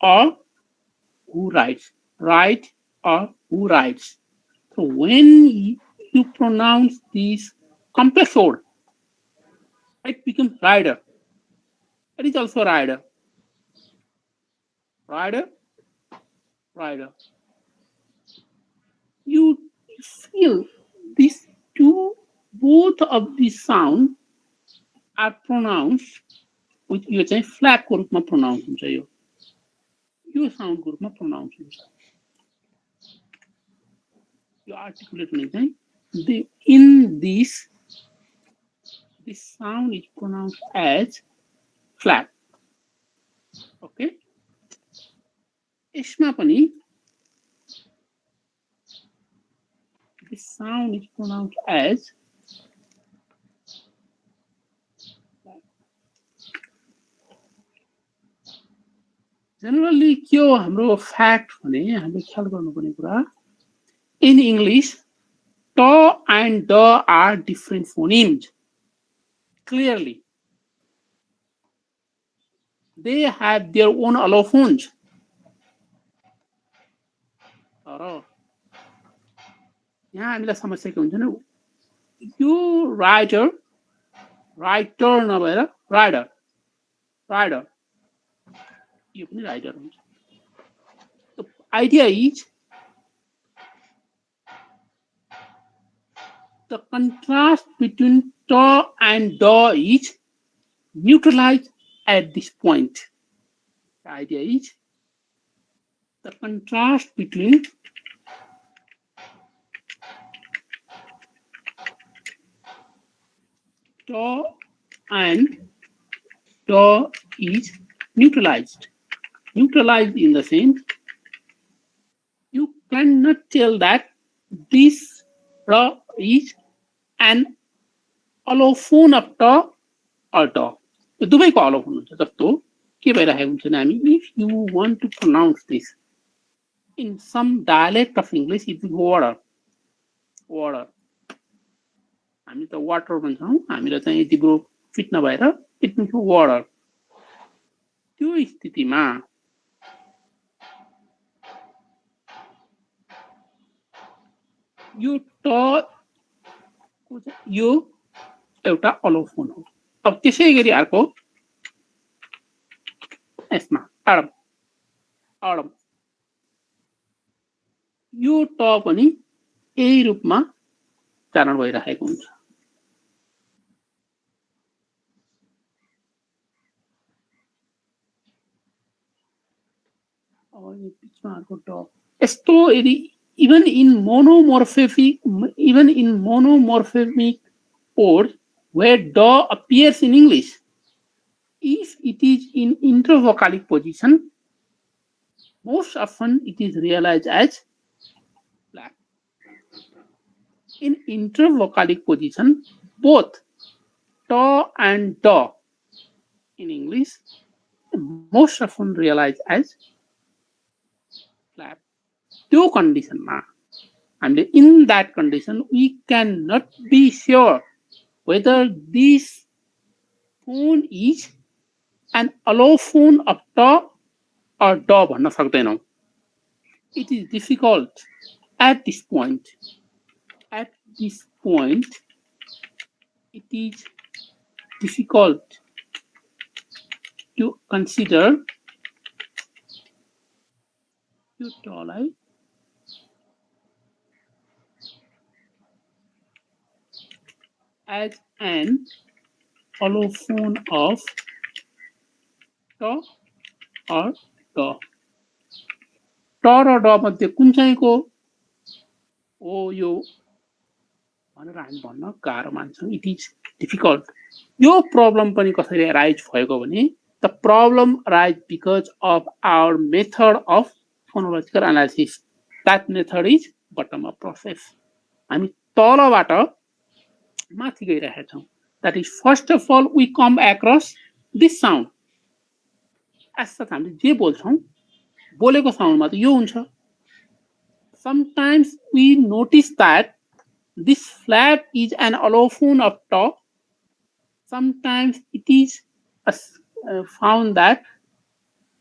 or who writes? Right or who writes? So when you pronounce this complex word, it becomes rider. It is also rider. Rider, rider. You feel these two, both of these sound are pronounced with यो चाहिँ फ्ल्यापको रूपमा pronounce हुन्छ यो साउन्डको रूपमा pronounce हुन्छ यो articulate हुने चाहिँ in this sound is pronounced as flap. Okay, यसमा पनि this sound is pronounced as generally के हो हाम्रो फ्याक्ट भने हामीले ख्याल गर्नुपर्ने कुरा in English t and d are different phonemes. Clearly they have their own allophones. यहाँ हामीलाई समस्या के हुन्छ नि यो राइटर नभएर राइडर राइडर यो पनि राइडर हुन्छ The idea is the contrast between t and d is neutralized at this point. The idea is the contrast between t and d is neutralized. Neutralized in the sense you cannot tell that this is an allophone of t or d. यो दुवैको अलोफोन हुन्छ जस्तो के भइरहेको हुन्छ नि हामी if you want to pronounce this in some dialect of English it is water water हामी त वाटर भन्छौँ हामीलाई चाहिँ तिम्रो फिट नभएर इट मिन्स वाटर त्यो स्थितिमा यो त यो एउटा अलोफोन हो अब त्यसै गरी अर्को यसमा अडम अडम यो त पनि यही रूपमा चारण भइरहेको हुन्छ बिचमा अर्को ट यस्तो यदि even in monomorphic words where d appears in English, if it is in intravocalic position, most often it is realized as flap. In intravocalic position, both t and d in English most often realized as flap. Two condition and in that condition we cannot be sure whether this phone is an allophone of t or d भन्न सक्दैनौं. It is difficult at this point. At this point, it is difficult to consider यो टलाई as an allophone of t or d. t र d मध्ये कुन चाहिँको हो यो भनेर हामी भन्न गाह्रो मान्छौँ इट इज डिफिकल्ट यो प्रब्लम पनि कसरी राइज भएको भने the problem rise because of our method of phonological analysis that method is bottom up process हामी तलबाट माथि गइरहेका छौँ that is first of all we come across this sound यसमा हामीले जे बोल्छौँ बोलेको साउन्डमा त यो हुन्छ sometimes we notice that this flap is an allophone of t. Sometimes it is found that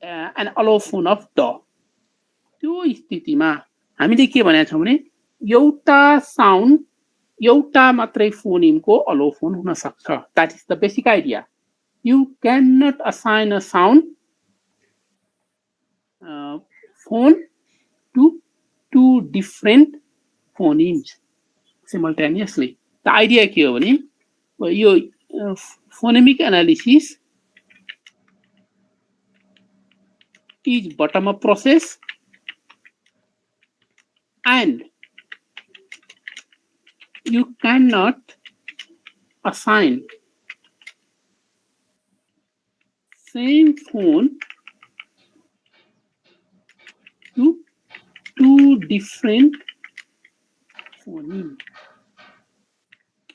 an allophone of the. त्यो स्थितिमा हामीले के भनेका छौँ भने एउटा साउन्ड एउटा मात्रै फोनिमको अलोफोन हुन सक्छ. That is the basic idea. You cannot assign a sound phone to two different phonemes simultaneously. The idea के हो भने यो phonemic analysis is bottom up process and you cannot assign same phone to two different phonemes.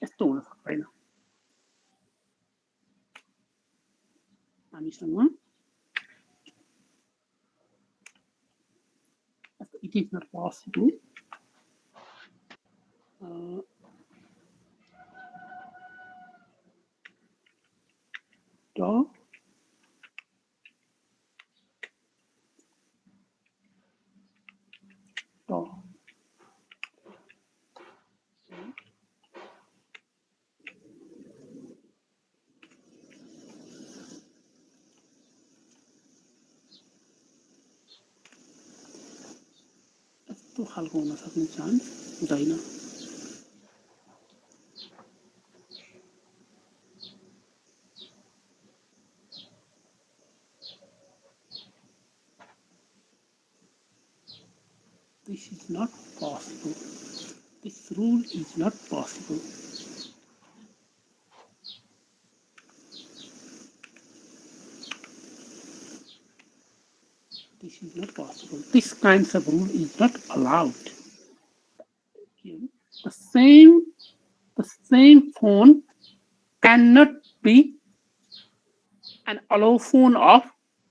यस्तो हुन सक्दैन. हामीसँग it is not possible. यस्तो खालको हुन सक्ने चान्स हुँदैन. This is not possible. This rule is not possible. This is not possible. This kinds of rule is not allowed. The same phone cannot be an allophone of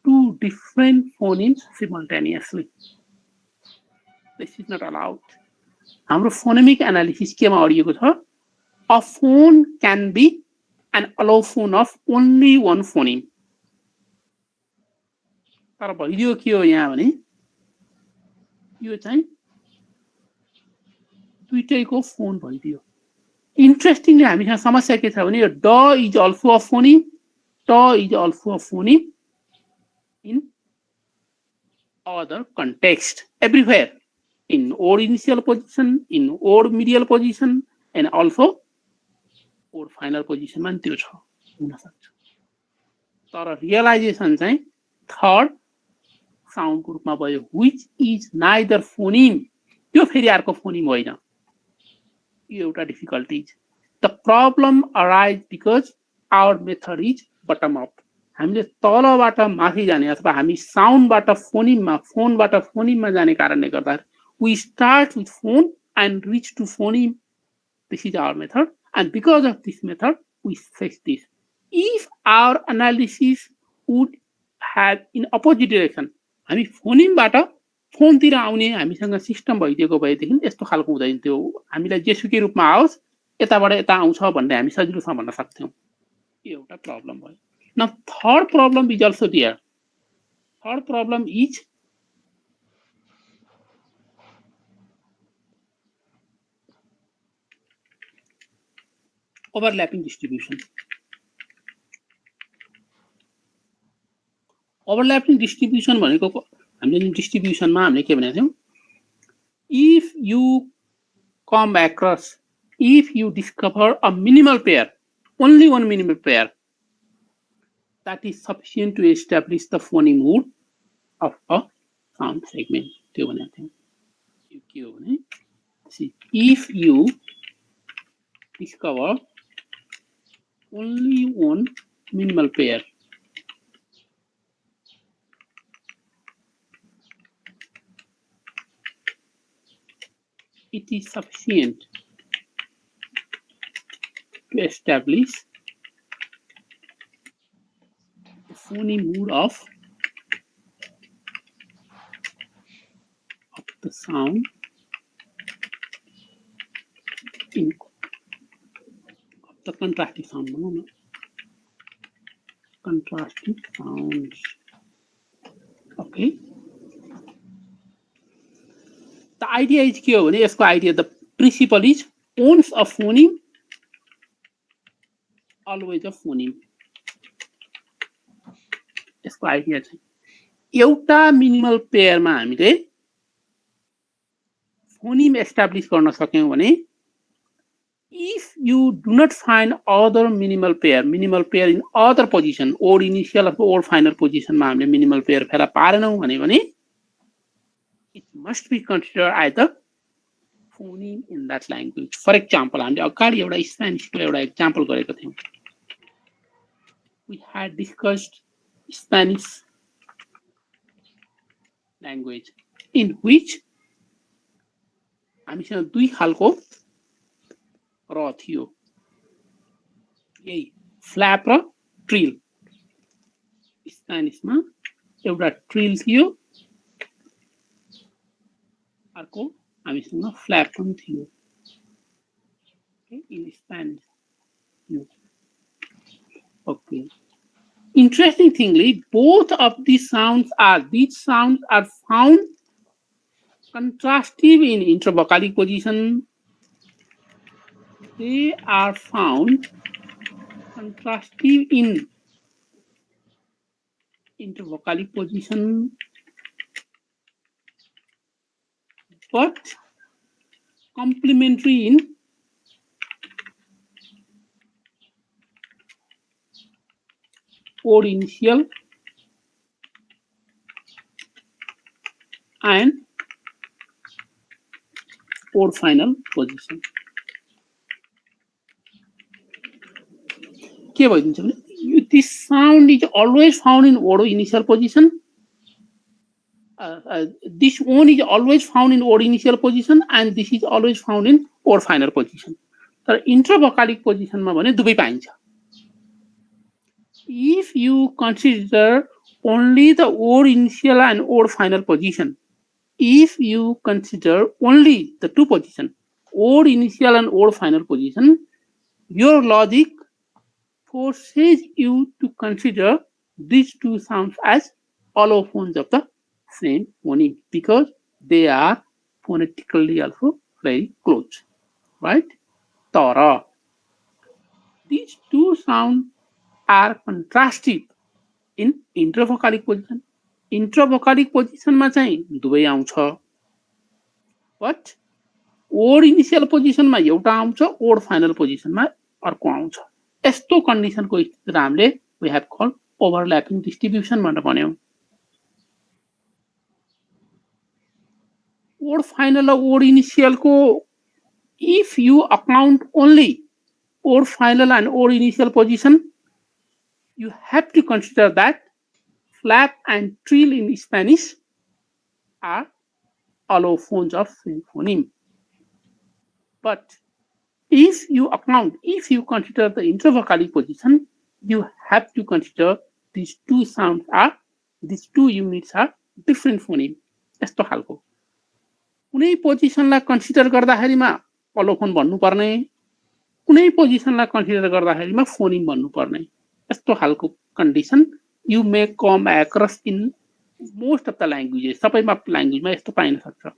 two different phonemes simultaneously. This is not allowed. हाम्रो phonemic analysis केमा अडिएको छ? A phone can be an allophone of only one phoneme. तर भइदियो के हो यहाँ भने यो चाहिँ दुईटैको फोन भइदियो. इन्ट्रेस्टिङली हामीसँग समस्या के छ भने यो ड इज अल्सो अ फोनिम, ट is also a phoneme in other context everywhere. In odd initial position, in odd medial position, and also odd final position मा त्यो छ हुन सक्छ. तर रियलाइजेसन चाहिँ थर्ड साउन्डको रूपमा भयो which is neither phoneme. त्यो फेरि अर्को फोनिम होइन. यो एउटा difficulty. The problem arise because our method is bottom up. हामीले तलबाट माथि जाने अथवा हामी साउन्डबाट फोनिममा जाने कारणले गर्दा we start with phone and reach to phoneme. This is our method, and because of this method, we face this. If our analysis would have in opposite direction, हामी फोनिमबाट फोनतिर आउने हामीसँग सिस्टम भइदिएको भएदेखि यस्तो खालको हुँदैन थियो. हामीलाई जेसुकै रूपमा आओस् यताबाट यता आउँछ भन्ने हामी सजिलोसँग भन्न सक्थ्यौँ. यो एउटा प्रब्लम भयो. Now third problem is also there. Third problem is overlapping distribution. Overlapping distribution भनेको हामीले डिस्ट्रिब्युसनमा हामीले के भनेको थियौँ? If you come across, if you discover a minimal pair, only one minimal pair, that is sufficient to establish the phoneme mood of a sound segment. त्यो भनेको थियौँ. यो के हो भने if you discover only one minimal pair, it is sufficient to establish the phoneme mood of the sound in the contrasting sound. Contrasting sounds. Okay. The idea is के हो भने यसको idea the principle is once a phoneme always a phoneme. यसको idea चाहिँ एउटा minimal पेयरमा हामीले phoneme establish गर्न सक्यौं भने if you do not find other minimal pair in other position or initial or final position मा हामीले minimal pair फेला पारेनौं भने it must be considered as a phoneme in that language. For example, हामीले अगाडि एउटा स्पेनिशको एउटा एक्जाम्पल गरेको थियौं. We had discussed Spanish language in which हामीसँग दुई खालको र थियो. यही फ्ल्याप र ट्रिल. स्पेनिशमा एउटा ट्रिल थियो, अर्को हामीसँग फ्ल्याप पनि थियो. In Spanish. Okay. Interesting thingly, both of these sounds are found contrastive in intravocalic position. They are found contrastive in intervocalic position, but complementary in or initial and or final position. के भइदिन्छ भने this sound is always found in odd initial position. This one is always found in odd initial position and this is always found in odd final position. तर intravocalic position मा भने दुवै पाइन्छ. If you consider only the odd initial and odd final position, if you consider only the two positions, odd initial and odd final position, your logic forces you to consider these two sounds as allophones of the same phoneme because they are phonetically also very close, right? Tara. These two sounds are contrastive in intravocalic position. Intravocalic position मा चाहिँ दुवै आउँछ. But odd initial position मा एउटा आउँछ, odd final position मा अर्को आउँछ. यस्तो कन्डिसनको स्थितिलाई हामीले we have called overlapping distribution भनेर भन्यौं. Odd final र odd initial को if you account only odd final and odd initial position, you have to consider that flap and trill in Spanish are allophones of same phoneme. But if you consider the intravocalic position, you have to consider these two units are different phoneme. यस्तो खालको कुनै पोजिसनलाई consider गर्दाखेरिमा अलोफोन भन्नुपर्ने, कुनै पोजिसनलाई consider गर्दाखेरिमा phoneme भन्नुपर्ने. यस्तो खालको condition you may come across in most of the languages. सबैमा ल्याङ्ग्वेजमा यस्तो पाइन सक्छ.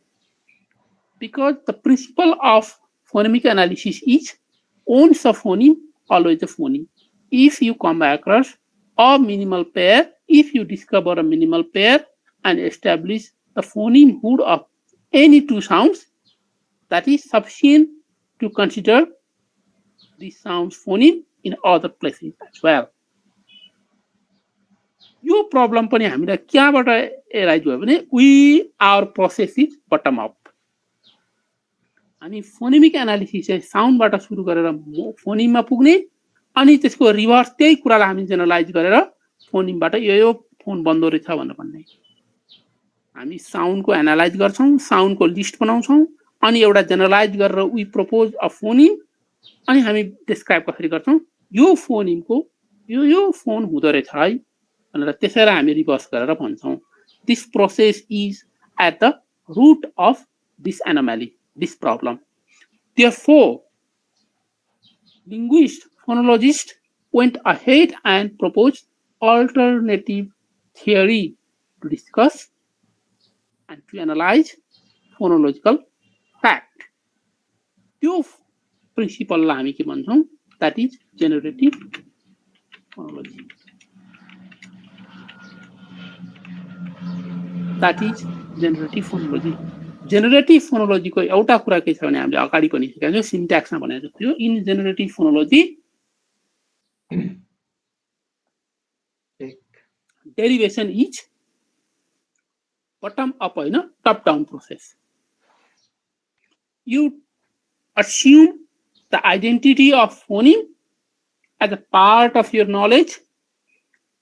Because the principle of phonemic analysis is once a phoneme, always a phoneme. If you come across a minimal pair, if you discover a minimal pair and establish the phonemehood of any two sounds, that is sufficient to consider these sounds phoneme in other places as well. यो problem पनि हामीलाई कहाँबाट arise भयो भने our process is bottom up. हामी phonemic analysis चाहिँ साउन्डबाट सुरु गरेर फोनिममा पुग्ने अनि त्यसको रिभर्स त्यही कुरालाई हामी जेनरलाइज गरेर फोनिमबाट यो फोन बन्दो रहेछ भनेर भन्ने. हामी साउन्डको एनालाइज गर्छौं, साउन्डको लिस्ट बनाउँछौं अनि एउटा जेनरलाइज गरेर वी प्रपोज अ फोनिम अनि हामी डिस्क्राइब कसरी गर्छौं यो फोनिमको यो फोन हुँदो रहेछ है भनेर त्यसैलाई हामी रिभर्स गरेर भन्छौं. This process is at the root of this anomaly, this problem. Therefore, linguists, phonologists went ahead and proposed alternative theory to discuss and to analyze phonological fact. त्यो प्रिन्सिपललाई हामी के भन्छौँ? That is generative phonology. That is generative phonology. Generative phonology को एउटा कुरा के छ भने हामीले अगाडि पनि सिकाएको छौँ, सिन्ट्याक्समा भने जस्तो थियो. In generative phonology derivation is bottom up होइन, top down process. You assume the identity of phoneme as a part of your knowledge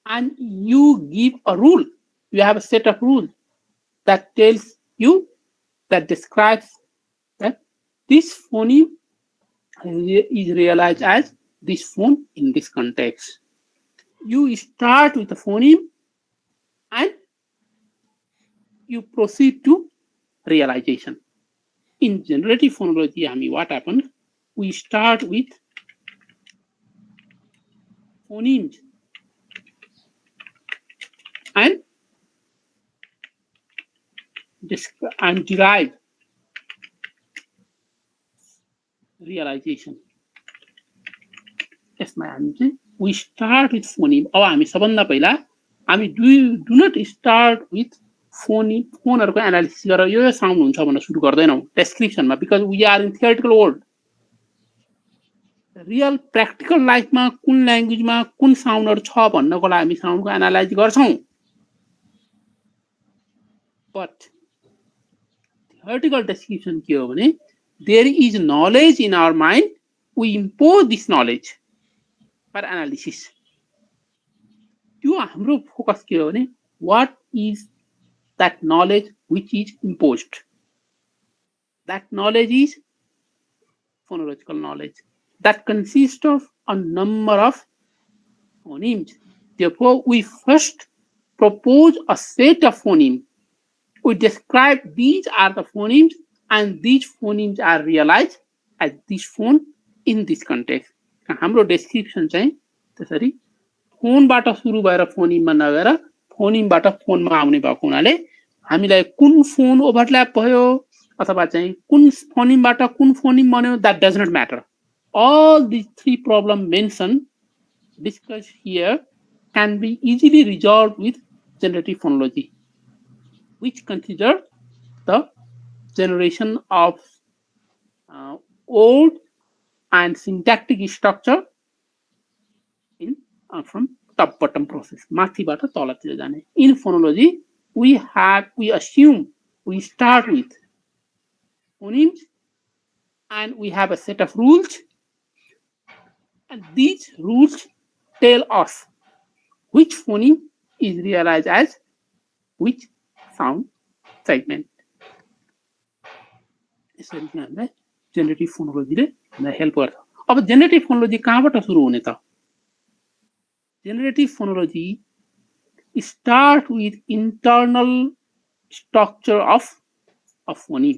and you give a rule. You have a set of rules that tells you, that describes that this phoneme is realized as this phone in this context. You start with the phoneme and you proceed to realization. In generative phonology, what happens? We start with phonemes and derive realization. यसमा हामी चाहिँ we start with phoneme. अब हामी सबभन्दा पहिला हामी do not start with phoneme, फोनहरुको analysis गरेर यो साउन्ड हुन्छ भनेर सुरु गर्दैनौं डेस्क्रिप्सनमा, because we are in theoretical world. Real practical लाइफमा कुन ल्याङ्ग्वेजमा कुन साउन्डहरु छ भन्नको लागि हामी साउन्डको एनालाइज गर्छौं. But theoretical description के हो भने, there is knowledge in our mind, we impose this knowledge for analysis. त्यो हाम्रो फोकस के हो भने, what is that knowledge which is imposed? That knowledge is phonological knowledge that consists of a number of phonemes. Therefore, we first propose a set of phonemes. We describe these are the phonemes and these phonemes are realized as this phone in this context. हाम्रो description चाहिँ त्यसरी फोनबाट सुरु भएर फोनिममा नगएर फोनिमबाट फोनमा आउने भएको हुनाले हामीलाई कुन फोन ओभरल्याप भयो अथवा चाहिँ कुन फोनिमबाट कुन फोनिम बन्यो, that does not matter. All these three problems mentioned, discussed here, can be easily resolved with generative phonology, which consider the generation of old and syntactic structure in from top bottom process. माथिबाट तलतिर जाने. In phonology, we assume we start with phonemes and we have a set of rules, and these rules tell us which phoneme is realized as which sound segment. यसरी चाहिँ हामीलाई जेनरेटिभ फोनोलोजीले हामीलाई help गर्छ. अब जेनरेटिभ फोनोलोजी कहाँबाट सुरु हुने त? Generative phonology start with internal structure of a phoneme.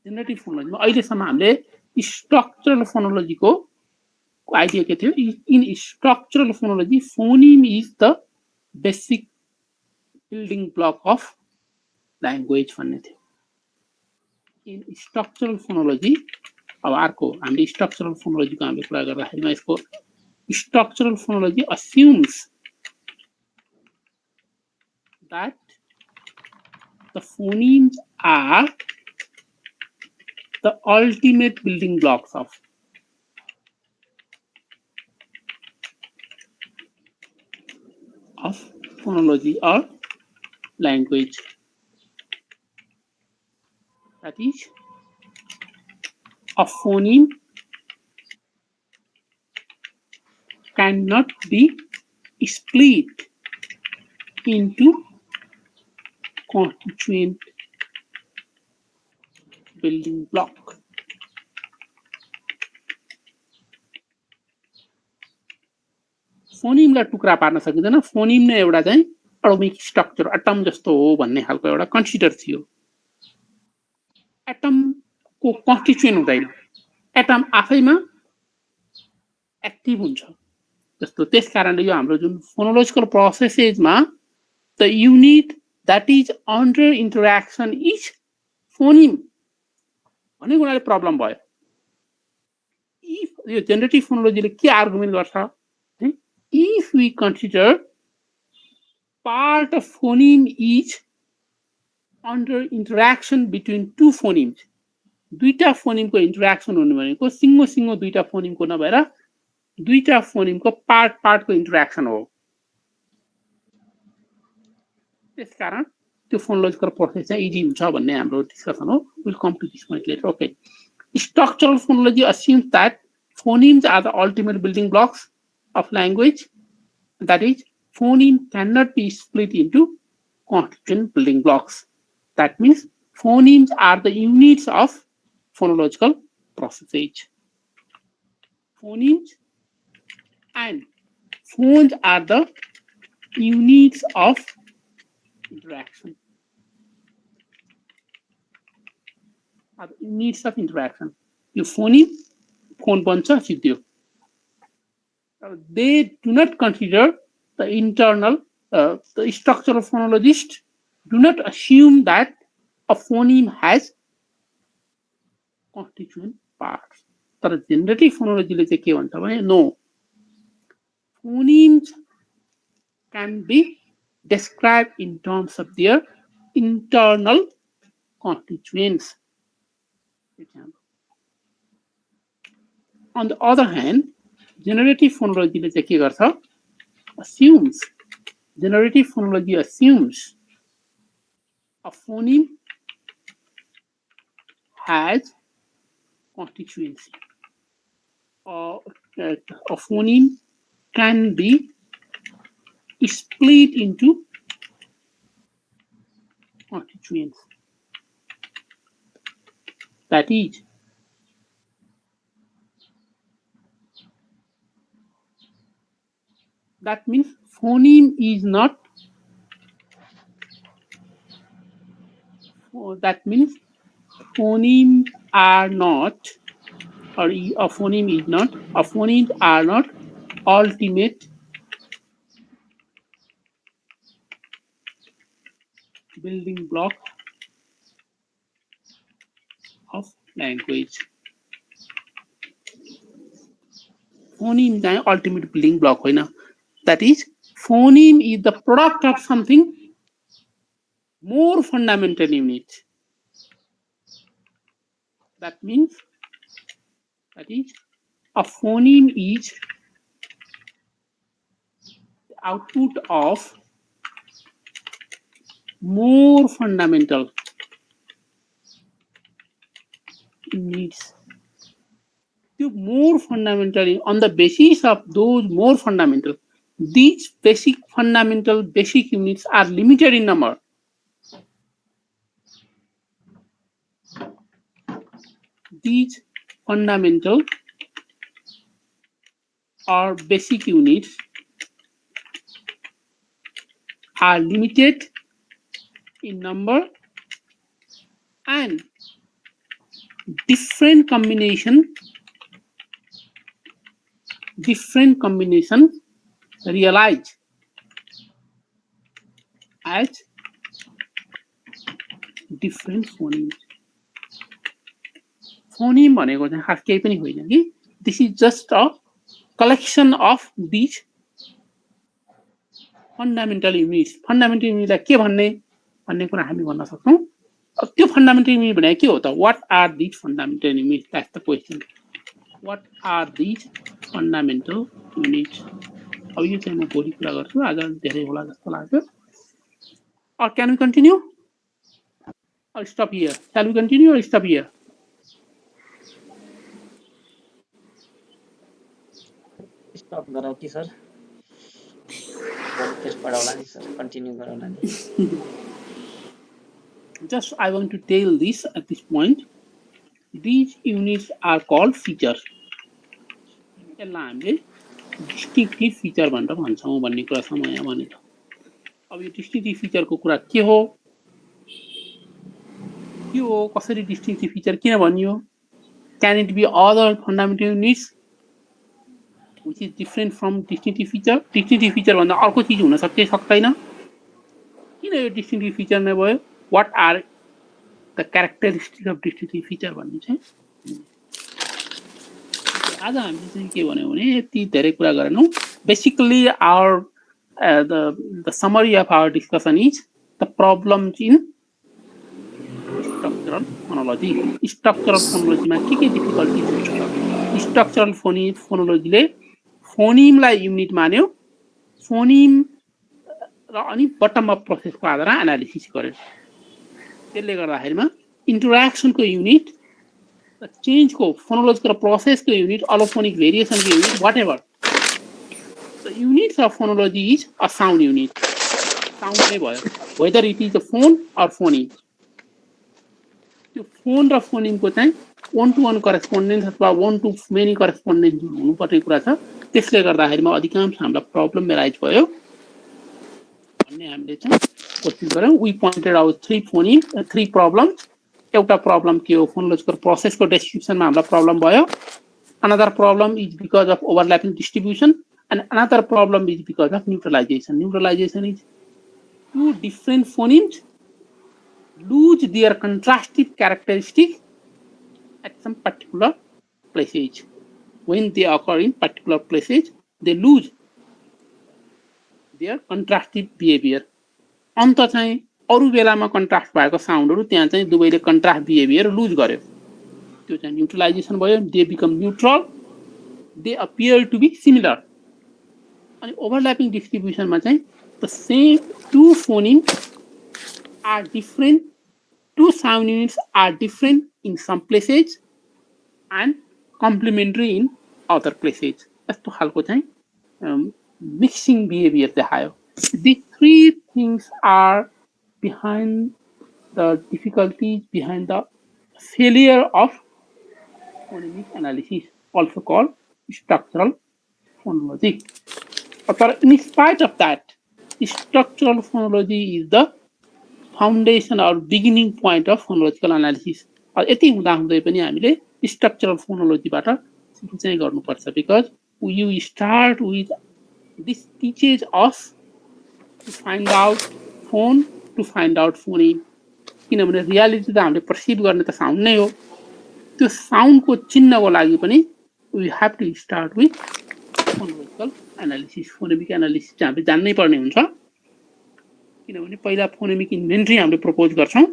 Generative फोनोलोजीमा अहिलेसम्म हामीले स्ट्रक्चरल फोनोलोजीको आइडिया के थियो? In structural phonology phoneme is the basic building block of language भन्ने थियो. इन स्ट्रक्चरल फोनोलोजी अब अर्को हामीले स्ट्रक्चरल फोनोलोजीको हामीले कुरा गर्दाखेरिमा यसको structural phonology assumes that the phonemes are the ultimate building blocks of phonology or language. That is, a phoneme cannot be split into constituent building block. फोनिमलाई टुक्रा पार्न सकिँदैन. फोनिम नै एउटा चाहिँ एटोमिक स्ट्रक्चर एटम जस्तो हो भन्ने खालको एउटा कन्सिडर थियो. एटमको कन्स्टिट्युएन्ट हुँदैन, एटम आफैमा एक्टिभ हुन्छ जस्तो. त्यसकारणले यो हाम्रो जुन फोनोलोजिकल प्रोसेसेसमा the unit that is under interaction is phoneme. भनेको उनीहरूले प्रब्लम भयो. If यो जेनेरेटिभ फोनोलोजीले के आर्गुमेन्ट गर्छ, if we consider part of phoneme is under interaction between two phonemes, दुईटा फोनिमको इन्टरेक्सन हुनु भनेको सिङ्गो सिङ्गो दुईटा फोनिमको नभएर दुईटा फोनिमको पार्टको इन्टरेक्सन हो. त्यसकारण त्यो फोनोलोजिकल प्रोसेस चाहिँ इजी हुन्छ भन्ने हाम्रो डिस्कसन हो. Will come to this point later. Okay, structural phonology assumes that phonemes are the ultimate building blocks of language. That is, phoneme cannot be split into constituent building blocks. That means phonemes are the units of phonological processes. Phonemes and phones are the units of interaction. Units of interaction. You phoneme, phone buncha siddhyo. They do not consider the internal, the structural phonologists do not assume that a phoneme has constituent parts. तर generative फोनोलोजीले चाहिँ के भन्छ भने no, phonemes can be described in terms of their internal constituents. On the other hand, generative phonology ले चाहिँ के गर्छ, assumes, generative phonology assumes a phoneme has constituency. A phoneme can be split into constituents. That is, that means phoneme is not, that means phonemes are not, or a phoneme is not, a phonemes are not ultimate building block of language. Phoneme is ultimate building block होइन. That is, phoneme is the product of something more fundamental unit. That means, that is, a phoneme is the output of more fundamental units. More fundamental, on the basis of those more fundamental, these basic fundamental basic units are limited in number. These fundamental or basic units are limited in number, and different combinations realize as different phonemes. Phoneme भनेको चाहिँ खास केही पनि होइन कि, this is just a collection of these fundamental units. Fundamental unit के भन्ने कुरा हामी भन्न सक्छौं. त्यो fundamental unit भनेको के हो त? What are these fundamental units? That's the question. What are these fundamental units? अब यो चाहिँ म भोलि कुरा गर्छु, आज धेरै होला जस्तो लाग्छ. Or can we continue? Or stop here? Shall we continue or stop here? Stop गरौँ कि सर? टेस्ट पढाउला नि सर, कन्टिन्यू गरौँला नि. Just I want to tell this at this point. These units are called features. यसलाई हामीले डिस्टिंक्टिभ feature भनेर भन्छौं भन्ने कुरा छ म यहाँ भनेको. अब यो डिस्टिंक्टिभ फिचरको कुरा के हो? कसरी डिस्टिंक्टिभ फिचर किन भनियो? Can it be other fundamental units which is different from distinctive feature? Distinctive feature भन्दा अर्को चीज हुन सक्दैन. किन यो डिस्टिंक्टिभ फिचर नै भयो what are the characteristic of distinctive feature भन्ने चाहिँ आज हामीले चाहिँ के भन्यौ भने यति धेरै कुरा गरेनौं basically our the summary of our discussion is the problems in structural phonology. Structural phonology मा के difficulties हुन्छ structural phonology ले phoneme लाई unit मान्यो phoneme र अनि bottom up process को आधारमा एनालिसिस गर्यो त्यसले गर्दाखेरिमा interaction को unit change को phonological process को unit allophonic variation को unit whatever the units of phonology is a sound unit sound नै भयो whether it is a phone or phoneme त्यो फोन र फोनिम को चाहिँ one to one correspondence अथवा one to many correspondence हुनुपर्ने कुरा छ त्यसले गर्दाखेरिमा अधिकांश हामीलाई प्रब्लम एराइज भयो भन्ने हामीले चाहिँ कोशिश गर्यौं we pointed out three problems एउटा प्रब्लम के हो फोनोलोजिकल प्रोसेसको डिस्क्रिप्सनमा हामीलाई प्रब्लम भयो another problem is because of overlapping distribution and another problem is because of neutralization is two different phonemes lose their contrastive characteristic at some particular places when they occur in particular places they lose their contrastive behavior अन्त चाहिँ अरु बेलामा contrast भएको साउन्डहरु त्यहाँ चाहिँ दुवैले contrast behaviour loose गर्यो त्यो चाहिँ न्यूट्रलाइजेसन भयो they become neutral they appear to be similar अनि ओभरल्यापिङ डिस्ट्रिब्युसनमा चाहिँ the same two phonemes are different two sound units are different in some places and complementary in other places यस्तो खालको चाहिँ mixing behavior देखायो these three things are behind the difficulties behind the failure of phonemic analysis also called structural phonology but in spite of that structural phonology is the foundation or beginning point of phonological analysis यति हुँदा हुँदै पनि हामीले structural phonology बाट सुरु चाहिँ गर्नुपर्छ because you start with this teaches us to find out phone to find out phoneme किनभने रियालिटी त हामीले पर्सिभ गर्ने त साउन्ड नै हो त्यो साउन्ड को चिन्हको लागि पनि we have to start with phonological analysis phonemic analysis चाहिँ हामीले जान्नै पर्ने हुन्छ किनभने पहिला फोनेमिक इन्भेन्ट्री हामीले प्रपोज गर्छौं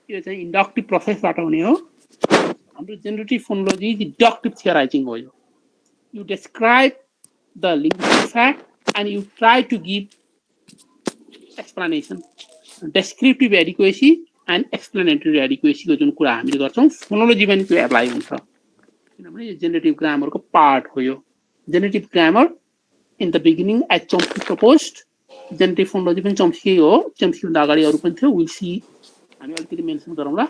यो चाहिँ इन्डक्टिभ प्रोसेसबाट हुने हो हाम्रो जेनरेटिभ फोनोलोजी डिडक्टिभ थियराइजिङ हो you describe the linguistic fact and you try to give explanation descriptive adequacy and explanatory adequacy को जुन कुरा हामीले गर्छौं फोनोलोजी पनि त्यो एप्लाई हुन्छ किनभने यो जेनरेटिभ ग्रामरको पार्ट हो यो generative grammar in the beginning as Chomsky proposed generative phonology पनि चम्स्की हो चम्स्की भन्दा अगाडि अरु पनि थियो विल सी हामी अलिकति मेन्सन गरौँला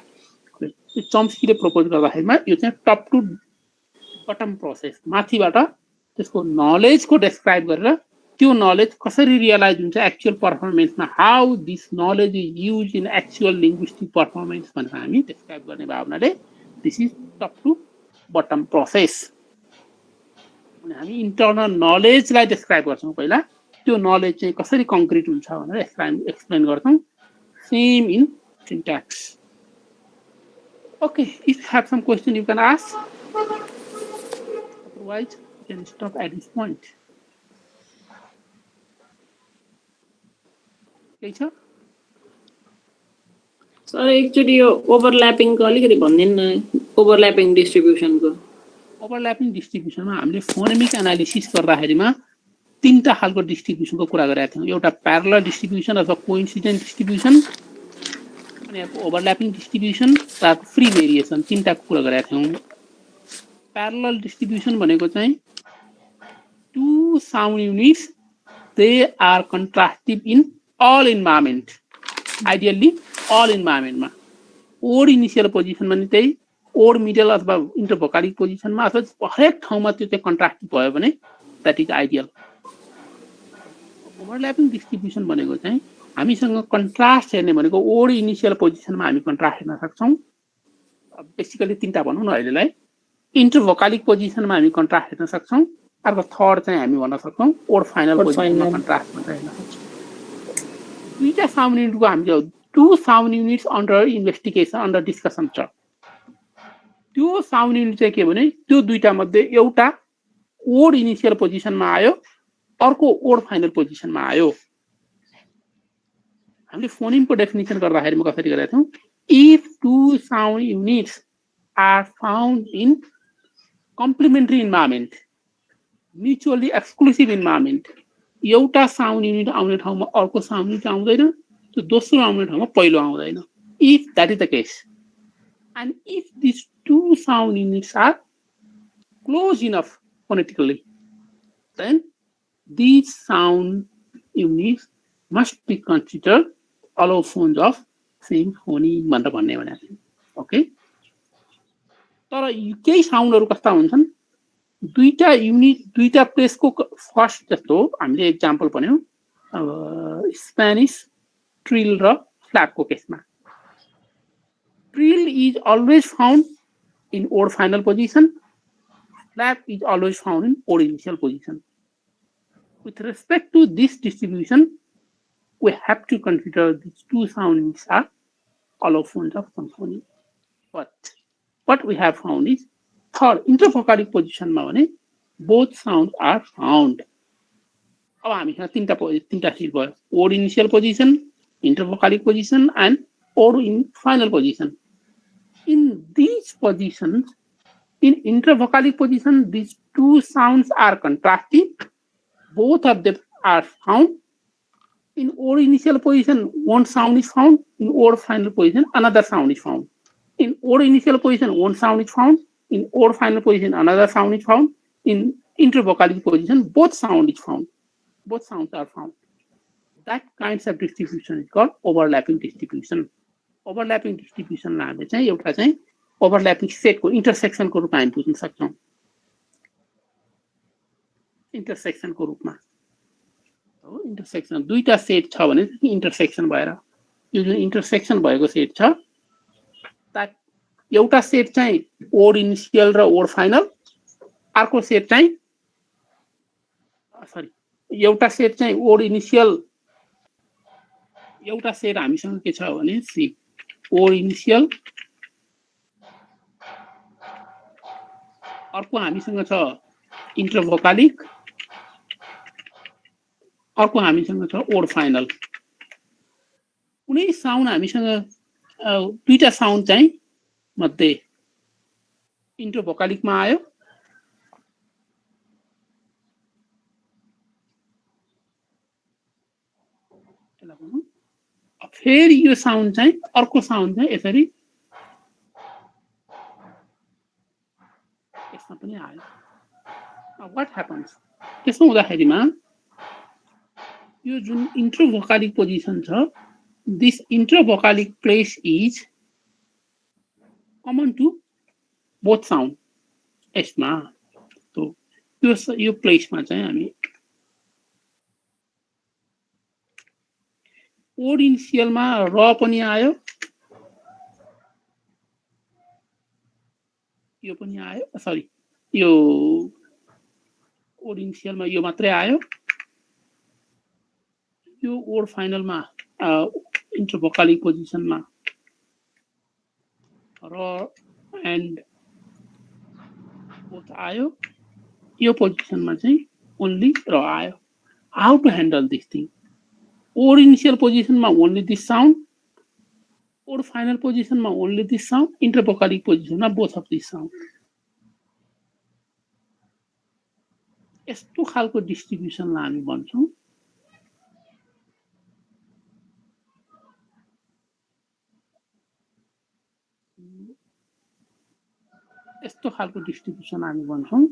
यो चम्स्कीले प्रपोज गर्दाखेरिमा यो चाहिँ टप टु बटम प्रोसेस माथिबाट त्यसको नलेजको डिस्क्राइब गरेर त्यो नलेज कसरी रियलाइज हुन्छ एक्चुअल परफर्मेन्समा how this knowledge is used in actual linguistic performance भनेर हामी डिस्क्राइब गर्ने भावनाले this is top to bottom process अनि हामी इन्टर्नल नलेजलाई डिस्क्राइब गर्छौं पहिला त्यो नलेज चाहिँ कसरी कन्क्रिट हुन्छ भनेर एक्सप्लेन गर्छौं same in syntax okay if you have some question you can ask otherwise you can stop at this point okay sir sir actually यो ओभरल्यापिङ को अलिकति भन्दिन न ओभरल्यापिङ डिस्ट्रिब्युसन को ओभरल्यापिङ डिस्ट्रिब्युसनमा हामीले फोनेमिक एनालिसिस गर्दाखेरिमा तीनटा खालको डिस्ट्रिब्युसनको कुरा गरेका थियौं एउटा प्यारलल डिस्ट्रिब्युसन अथवा कोइन्सिडेन्ट डिस्ट्रिब्युसन अनि ओभरल्यापिङ डिस्ट्रिब्युसन र फ्री भेरिएसन तीनटा कुरा गरेका थियौं प्यारलल डिस्ट्रिब्युसन भनेको चाहिँ two sound units they are contrastive in all environment ideally all इन्भाइरोमेन्टमा ओड इनिशियल पोजिसनमा नि त्यही ओड मिडल अथवा इन्टरभोकालिक पोजिसनमा अथवा हरेक ठाउँमा त्यो चाहिँ कन्ट्रास्टिभ भयो भने that is ideal overlapping distribution भनेको चाहिँ हामीसँग कन्ट्रास्ट हेर्ने भनेको ओड इनिशियल पोजिसनमा हामी कन्ट्रास्ट हेर्न सक्छौं बेसिकली तीनटा भनौं न अहिलेलाई इन्टरभोकालिक पोजिसनमा हामी कन्ट्रास्ट हेर्न सक्छौं अर्को थर्ड चाहिँ हामी भन्न सक्छौं ओड फाइनल पोजिसनमा कन्ट्रास्ट भनेर हेर्न सक्छौं दुईटा साउन्ड युनिटको हामीले 2 sound units under investigation under discussion छ त्यो साउन्ड युनिट चाहिँ के भने त्यो दुईटा मध्ये एउटा ओड इनिशियल पोजिसनमा आयो अर्को ओड फाइनल पोजिसनमा आयो हामीले फोनिमको डेफिनेसन गर्दाखेरि म कसरी गरेका थियौं if two sound units are found in complementary environment mutually exclusive environment एउटा साउन्ड युनिट आउने ठाउँमा अर्को साउन्ड युनिट आउँदैन त्यो दोस्रो आउने ठाउँमा पहिलो आउँदैन if that is the case and if these two sound units are close enough phonetically then these sound units must be considered allophones of same phoneme भनेर भन्ने भने ओके तर केही साउन्डहरु कस्ता हुन्छन् दुईटा युनिट दुईटा प्लेसको फर्स्ट जस्तो हामीले एक्जाम्पल भन्यौ स्पेनिश ट्रिल र फ्ल्यापको केसमा Trill is always found in odd final position. Flap is always found in odd initial position. With respect to this distribution, we have to consider these two sound units are allophones of some phoneme. But what we have found is third intervocalic position ma bhane both sounds are found. अब हामीसँग तीनटा seat भयो odd initial position, intervocalic position and odd in final position. In these positions, in intervocalic position, these two sounds are contrasting. Both of them are found. In odd initial position, one sound is found. In odd final position, another sound is found. In odd initial position, one sound is found. In odd final position, another sound is found. In intervocalic position, both sound is found. Both sounds are found. That kinds of distribution is called overlapping distribution. Overlapping डिस्ट्रिब्युसनलाई हामीले चाहिँ एउटा चाहिँ overlapping सेटको इन्टरसेक्सनको रूपमा हामी बुझ्न सक्छौं इन्टरसेक्सनको रूपमा हो इन्टरसेक्सन दुईटा सेट छ भने इन्टरसेक्सन भएर यो जुन इन्टरसेक्सन भएको सेट छ त एउटा सेट चाहिँ ओड इनिशियल र ओड फाइनल अर्को सेट चाहिँ सरी एउटा सेट चाहिँ ओड इनिशियल एउटा सेट हामीसँग के छ भने सी ओड इनिशियल अर्को हामीसँग छ इन्टरभोकालिक अर्को हामीसँग छ ओड फाइनल कुनै साउन्ड हामीसँग दुईटा साउन्ड चाहिँ मध्ये इन्टरभोकालिकमा आयो फेरि यो साउन्ड चाहिँ अर्को साउन्ड चाहिँ यसरी यसमा पनि आयो व्हाट ह्यापन्स त्यसो हुँदाखेरिमा यो जुन इन्टरभोकालिक पोजिसन छ this intervocalic place is common to both sound यसमा तो यो प्लेसमा चाहिँ हामी ओड इनिशियलमा र पनि आयो यो पनि आयो सरी यो ओड इनिशियलमा यो मात्रै आयो यो ओड फाइनलमा इन्टरभोकालिक पोजिसनमा र एन्ड बोथ आयो यो पोजिसनमा चाहिँ ओन्ली र आयो how to handle this thing word initial पोजिसनमा only this sound word final पोजिसनमा ओन्ली दिस साउन्ड इन्टरभोकालिक पोजिसनमा बोथ अफ दिस साउन्ड यस्तो खालको डिस्ट्रिब्युसनलाई हामी भन्छौं यस्तो खालको डिस्ट्रिब्युसन हामी भन्छौं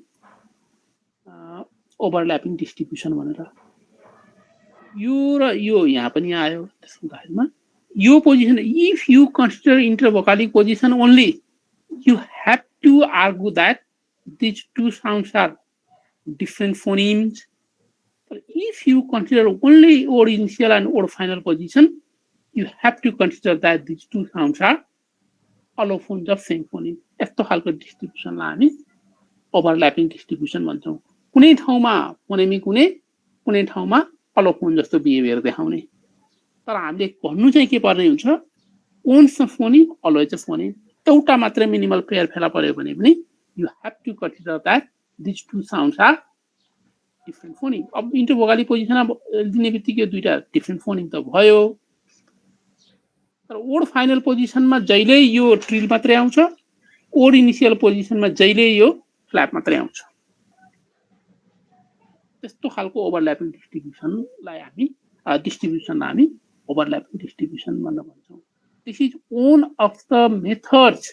ओभरल्यापिङ डिस्ट्रिब्युसन भनेर यो र यो यहाँ पनि आयो त्यसको बारेमा यो position if you consider intervocalic position only you have to argue that these two sounds are different phonemes but if you consider only odd initial and odd final position you have to consider that these two sounds are allophones of same phoneme यस्तो खालको डिस्ट्रिब्युसनलाई हामी overlapping distribution भन्छौं कुनै ठाउँमा phonemic हुने कुनै ठाउँमा अलोफोन जस्तो behaviour देखाउने तर हामीले भन्नु चाहिँ के पर्ने हुन्छ ओन्स फोनिम अलवेज फोनिम एउटा मात्र मिनिमल पेयर फेला पर्यो भने पनि you have to consider that this two sounds are different phoneme अब इन्टरभोकाली पोजिसनमा दिने बित्तिकै दुईटा डिफ्रेन्ट फोनिम त भयो तर ओड फाइनल पोजिसनमा जहिले यो ट्रिल मात्रै आउँछ ओड इनिशियल पोजिसनमा जहिले यो फ्ल्याप मात्रै आउँछ त्यस्तो खालको ओभरल्यापिङ डिस्ट्रिब्युसनलाई हामी ओभरल्यापिङ डिस्ट्रिब्युसन भनेर भन्छौँ this is one of the methods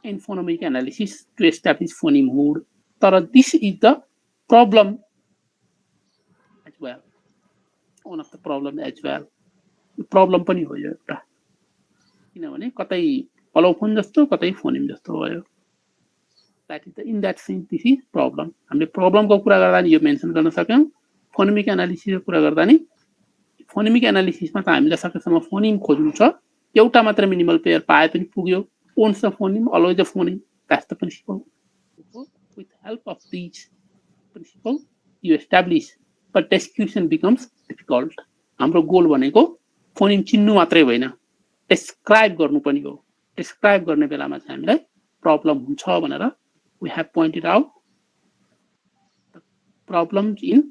in phonomic analysis to establish phonemehood तर this is the problem as well one of the problem as well problem पनि हो यो एउटा किनभने कतै अलोफोन जस्तो कतै फोनिम जस्तो भयो that is the, in that sense this is problem हामीले प्रब्लम को कुरा गर्दा नि यो मेन्सन गर्न सक्यौं फोनेमिक एनालिसिस को कुरा गर्दा नि फोनेमिक एनालिसिसमा त हामीले सकेसम्म फोनिम खोज्नु छ एउटा मात्र मिनिमल पेयर पाए पनि पुग्यो owns the phoneme always the phoneme that's the principle with help of these principle you establish but execution becomes difficult हाम्रो गोल भनेको फोनिम चिन्नु मात्रै होइन डिस्क्राइब गर्नु पनि हो डिस्क्राइब गर्ने बेलामा चाहिँ हामीलाई प्रब्लम हुन्छ भनेर we have pointed out the problems in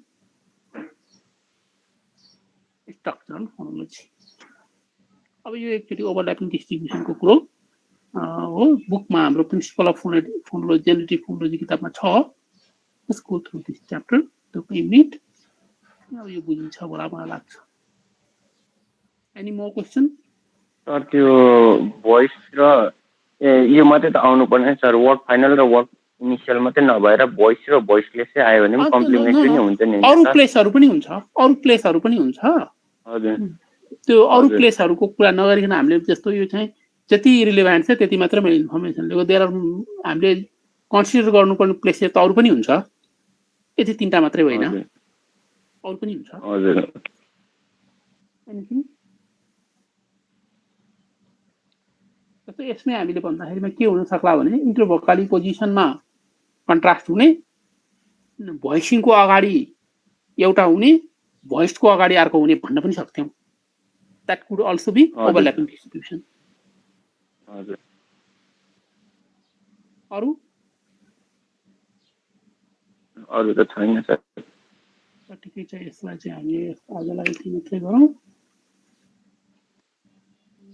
structural phonology. अब यो एकचोटि ओभरल्यापिङ डिस्ट्रिब्युसन को कुरो हो बुकमा हाम्रो प्रिन्सिपल अफ फोनोलोजी जेनेरेटिभ फोनोलोजी किताबमा छ let's go through this chapter त्यो मिट अब यो बुझिन्छ होला मलाई लाग्छ एनी मोर क्वेशन सर त्यो भोइस र यो मात्रै त आउनु पर्ने सर वर्ड फाइनल र वर्ड इनिशियल मात्रै नभएर भोइस र भोइसलेस चाहिँ आयो भने पनि कम्प्लिमेन्ट्री नै हुन्छ नि अरु प्लेसहरु पनि हुन्छ हजुर त्यो अरु प्लेसहरुको कुरा नगरिकन हामीले जस्तो यो चाहिँ जति रिलेभेन्ट छ त्यति मात्र मैले इन्फर्मेसन लिएको देयर हामीले कन्सिडर गर्नुपर्ने प्लेस त अरु पनि हुन्छ यति तीनटा मात्रै होइन अरु पनि हुन्छ हजुर जस्तो यसमै हामीले भन्दाखेरिमा के हुन सक्ला भने इन्टरभोकाली पोजिसनमा कन्ट्रास्ट हुने भोइसिङको अगाडि एउटा हुने भोइसको अगाडि अर्को हुने भन्न पनि सक्थ्यौं that could also be overlapping distribution हजुर अरु त छैन सर ठिकै छ यसलाई चाहिँ हामी आजलाई यति मात्रै गरौँ